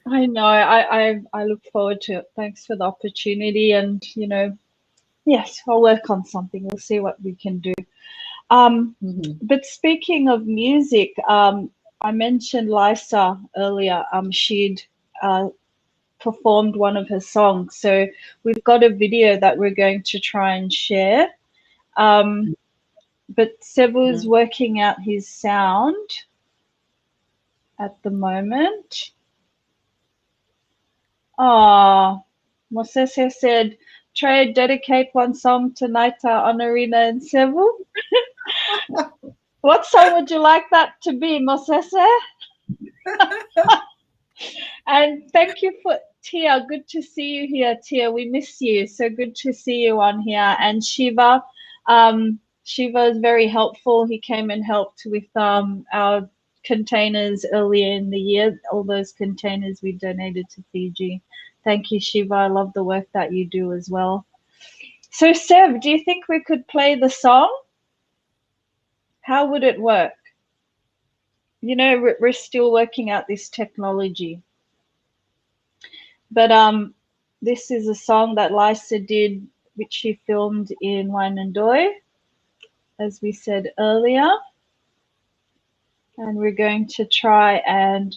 Speaker 1: I know. I look forward to it. Thanks for the opportunity. And, yes, I'll work on something. We'll see what we can do. But speaking of music, I mentioned Laisa earlier. She'd performed one of her songs. So we've got a video that we're going to try and share. But Sevu's working out his sound at the moment. Oh, Mosese said, Trey, dedicate one song to Naita, Onorina, and Sevu. What song would you like that to be, Mosese? And thank you for Tia. Good to see you here, Tia. We miss you. So good to see you on here. And Shiva, Shiva is very helpful. He came and helped with our containers earlier in the year. All those containers we donated to Fiji. Thank you, Shiva. I love the work that you do as well. So, Sev, do you think we could play the song? How would it work? You know, we're still working out this technology. But this is a song that Laisa did, which she filmed in Waimandoy, as we said earlier. And we're going to try and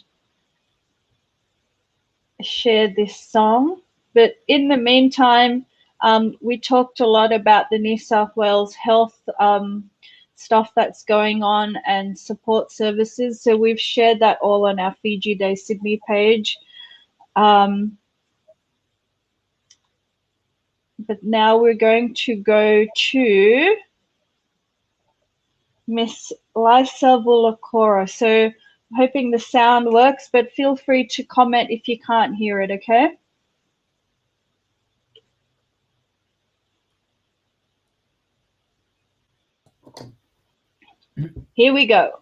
Speaker 1: share this song. But in the meantime, we talked a lot about the New South Wales health stuff that's going on and support services. So we've shared that all on our Fiji Day Sydney page. But now we're going to go to Miss Laisa Vulakoro. So I'm hoping the sound works, but feel free to comment if you can't hear it, okay? Here we go.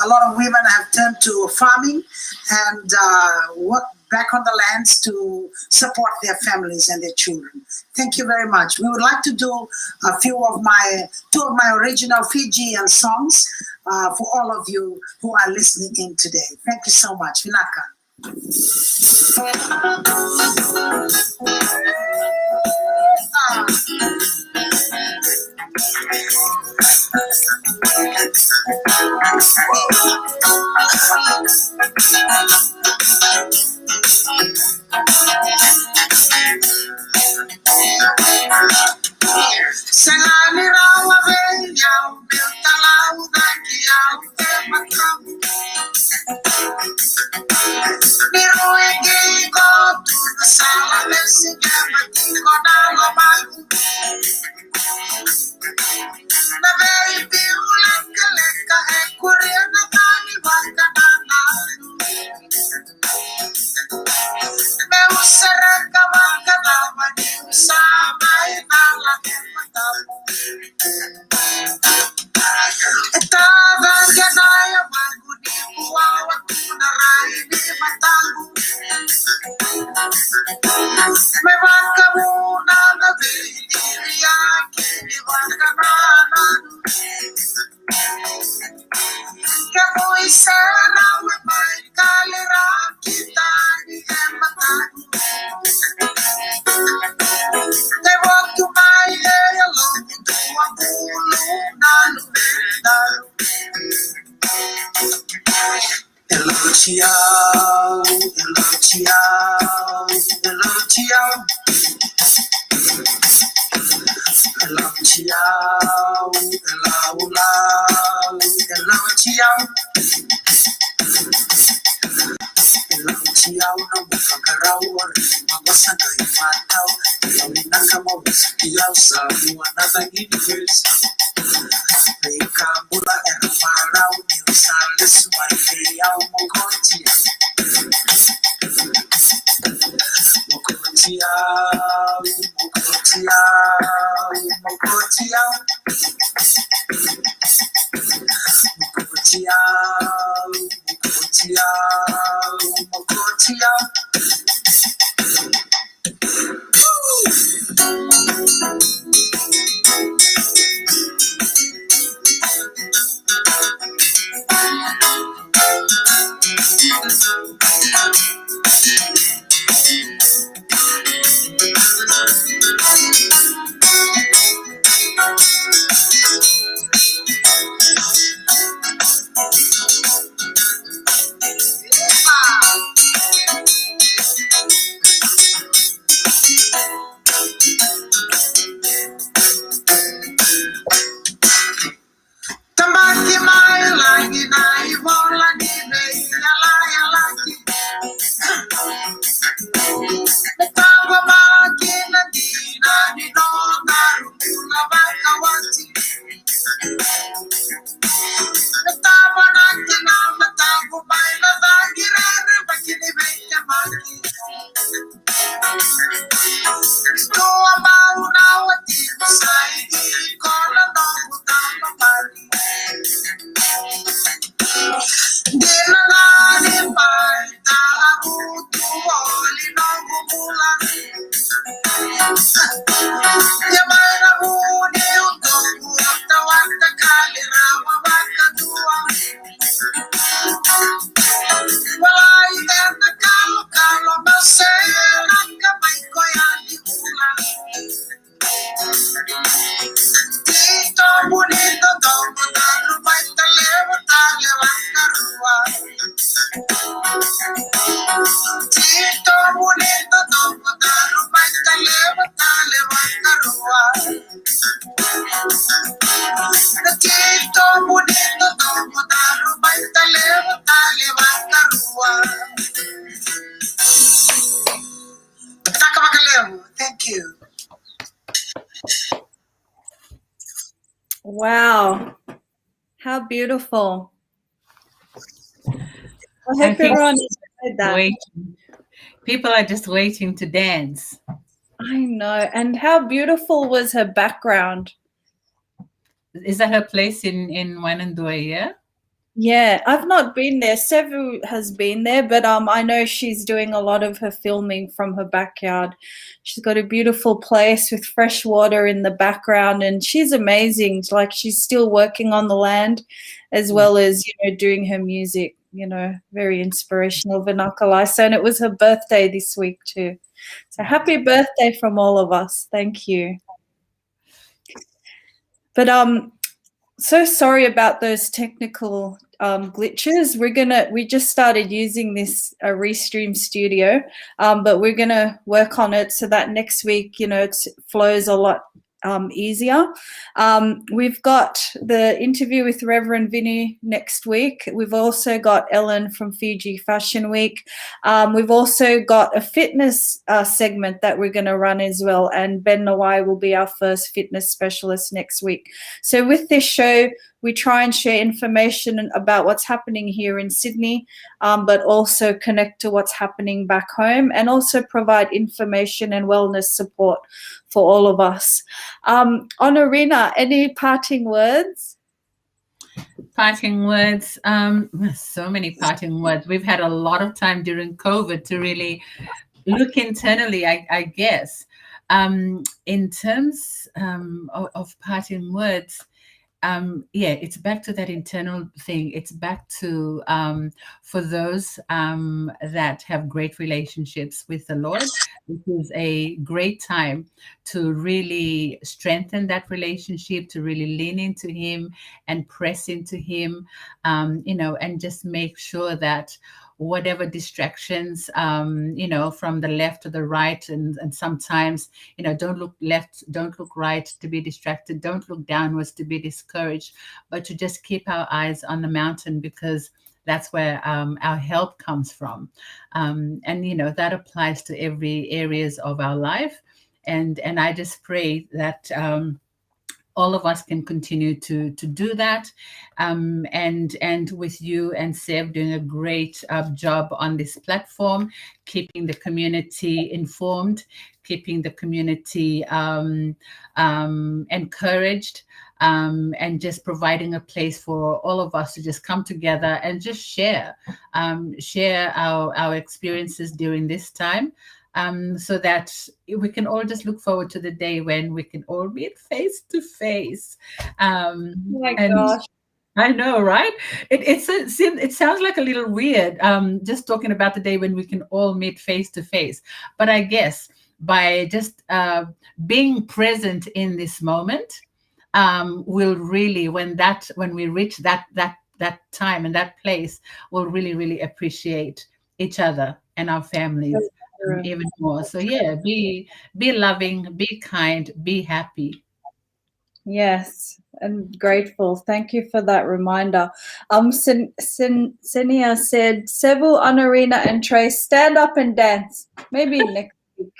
Speaker 4: A lot of women have turned to farming and work back on the lands to support their families and their children. Thank you very much. We would like to do two of my original Fijian songs for all of you who are listening in today. Thank you so much. Vinaka. Sangani rawa ve yau talau daki yau te matam. Niroegi ko tu sala lesi mati ko dalo magu. Na baby ulaka leka e kuria na tani wakana. Me usara kawakana mani usama inala matam. Estaba ganaya maguni buawa kuna rai ni matangu. Me baka muna na bili yake ni baka nana. Que muy sana me baikale kita ni matangu. Te walk to my head along to a bulu nalu nalu. Hello, ciao, hello, ciao, hello, ciao. Hello, ciao, hello, hello, ciao. Hello, ciao, no me fakarau, mawasa na imatau. Hello, inakama wisikiau, sabu another universe. Veka mula era farau, new salis, my feyau, mogotia. Mogotia, mogotia, mogotia. Mogotia, mogotia, mogotia. Tambaki mai langi nai vola ni nei yala yala ki. Netawa maki na dina ni no naru na bakawati. Netawa naki na mataku mai na dagi rere bakini venya maki. Tua mau na wati sai di kola no utama mari. Dinalani paita abutu oli no gumula. Yamara huni utoku wata kali rawa wata dua. Walai tena kalo masela kamay koyani ula. Tito bonito tomo talo baita lewa talewa karua. Tito bonito tomo talo baita lewa talewa karua. Tito bonito tomo talo baita lewa talewa karua. Thank you.
Speaker 1: Wow. How beautiful. I
Speaker 3: I
Speaker 1: hope
Speaker 3: think
Speaker 1: everyone enjoyed that.
Speaker 3: waiting. People are just waiting to dance.
Speaker 1: I know. And how beautiful was her background?
Speaker 3: Is that her place in Wanandoi, yeah?
Speaker 1: Yeah, I've not been there. Sevu has been there, but I know she's doing a lot of her filming from her backyard. She's got a beautiful place with fresh water in the background, and she's amazing. Like, she's still working on the land as well as, doing her music, very inspirational, Vinaka Laisa. And it was her birthday this week too. So happy birthday from all of us. Thank you. But so sorry about those technical glitches. We just started using this Restream Studio, but we're gonna work on it so that next week, it flows a lot easier. We've got the interview with Reverend Vinny next week. We've also got Ellen from Fiji Fashion Week. We've also got a fitness segment that we're going to run as well, and Ben Nawai will be our first fitness specialist next week. So with this show, we try and share information about what's happening here in Sydney, but also connect to what's happening back home, and also provide information and wellness support for all of us. Onorina, any parting words?
Speaker 3: Parting words. So many parting words. We've had a lot of time during COVID to really look internally, I guess. In terms of parting words, it's back to that internal thing. It's back to for those that have great relationships with the Lord, this is a great time to really strengthen that relationship, to really lean into Him and press into Him, and just make sure that whatever distractions, from the left to the right, and sometimes, don't look left, don't look right to be distracted, don't look downwards to be discouraged, but to just keep our eyes on the mountain, because that's where our help comes from. And that applies to every areas of our life. And I just pray that all of us can continue to do that. And with you and Sev doing a great job on this platform, keeping the community informed, keeping the community encouraged, and just providing a place for all of us to just come together and just share our experiences during this time. So that we can all just look forward to the day when we can all meet face to face.
Speaker 1: Oh my gosh.
Speaker 3: I know, right? It sounds like a little weird, just talking about the day when we can all meet face to face. But I guess by just being present in this moment, will really, when we reach that time and that place, we'll really, really appreciate each other and our families even more. So be loving, be kind, be happy.
Speaker 1: Yes, and grateful. Thank you for that reminder. Senia said, Sevu, Onorina, and Trey, stand up and dance. Maybe next week.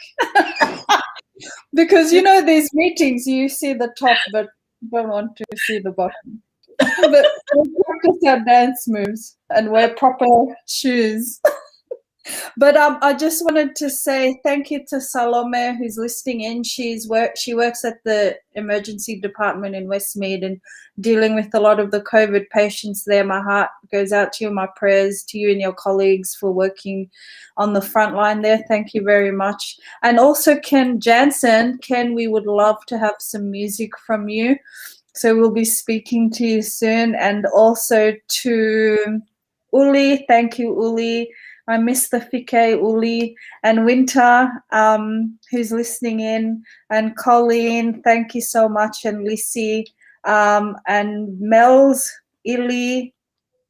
Speaker 1: Because these meetings, you see the top, but you don't want to see the bottom. But we'll practice our dance moves and wear proper shoes. But I just wanted to say thank you to Salome, who's listening in. She works at the emergency department in Westmead and dealing with a lot of the COVID patients there. My heart goes out to you, my prayers to you and your colleagues for working on the front line there. Thank you very much. And also Ken Jansen. Ken, we would love to have some music from you. So we'll be speaking to you soon. And also to Uli. Thank you, Uli. I miss the Fike, Uli, and Winter, who's listening in, and Colleen, thank you so much, and Lissy, and Mel's, Illy,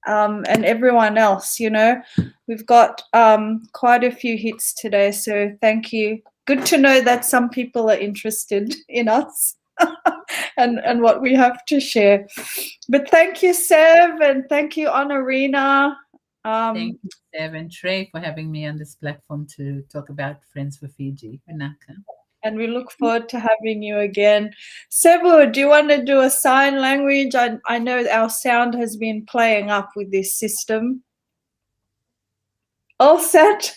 Speaker 1: and everyone else. We've got quite a few hits today, so thank you. Good to know that some people are interested in us and what we have to share. But thank you, Sev, and thank you, Onorina.
Speaker 3: Thank you, Sev and Trey, for having me on this platform to talk about Friends for Fiji.
Speaker 1: And we look forward to having you again. Sevu, do you want to do a sign language? I know our sound has been playing up with this system. All set?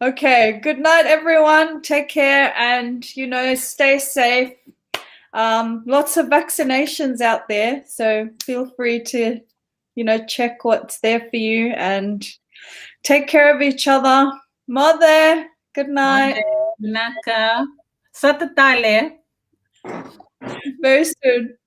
Speaker 1: Okay, good night, everyone. Take care and, stay safe. Lots of vaccinations out there, so feel free to, check what's there for you and take care of each other. Mother, good night.
Speaker 3: Naka. Satatale.
Speaker 1: Very soon.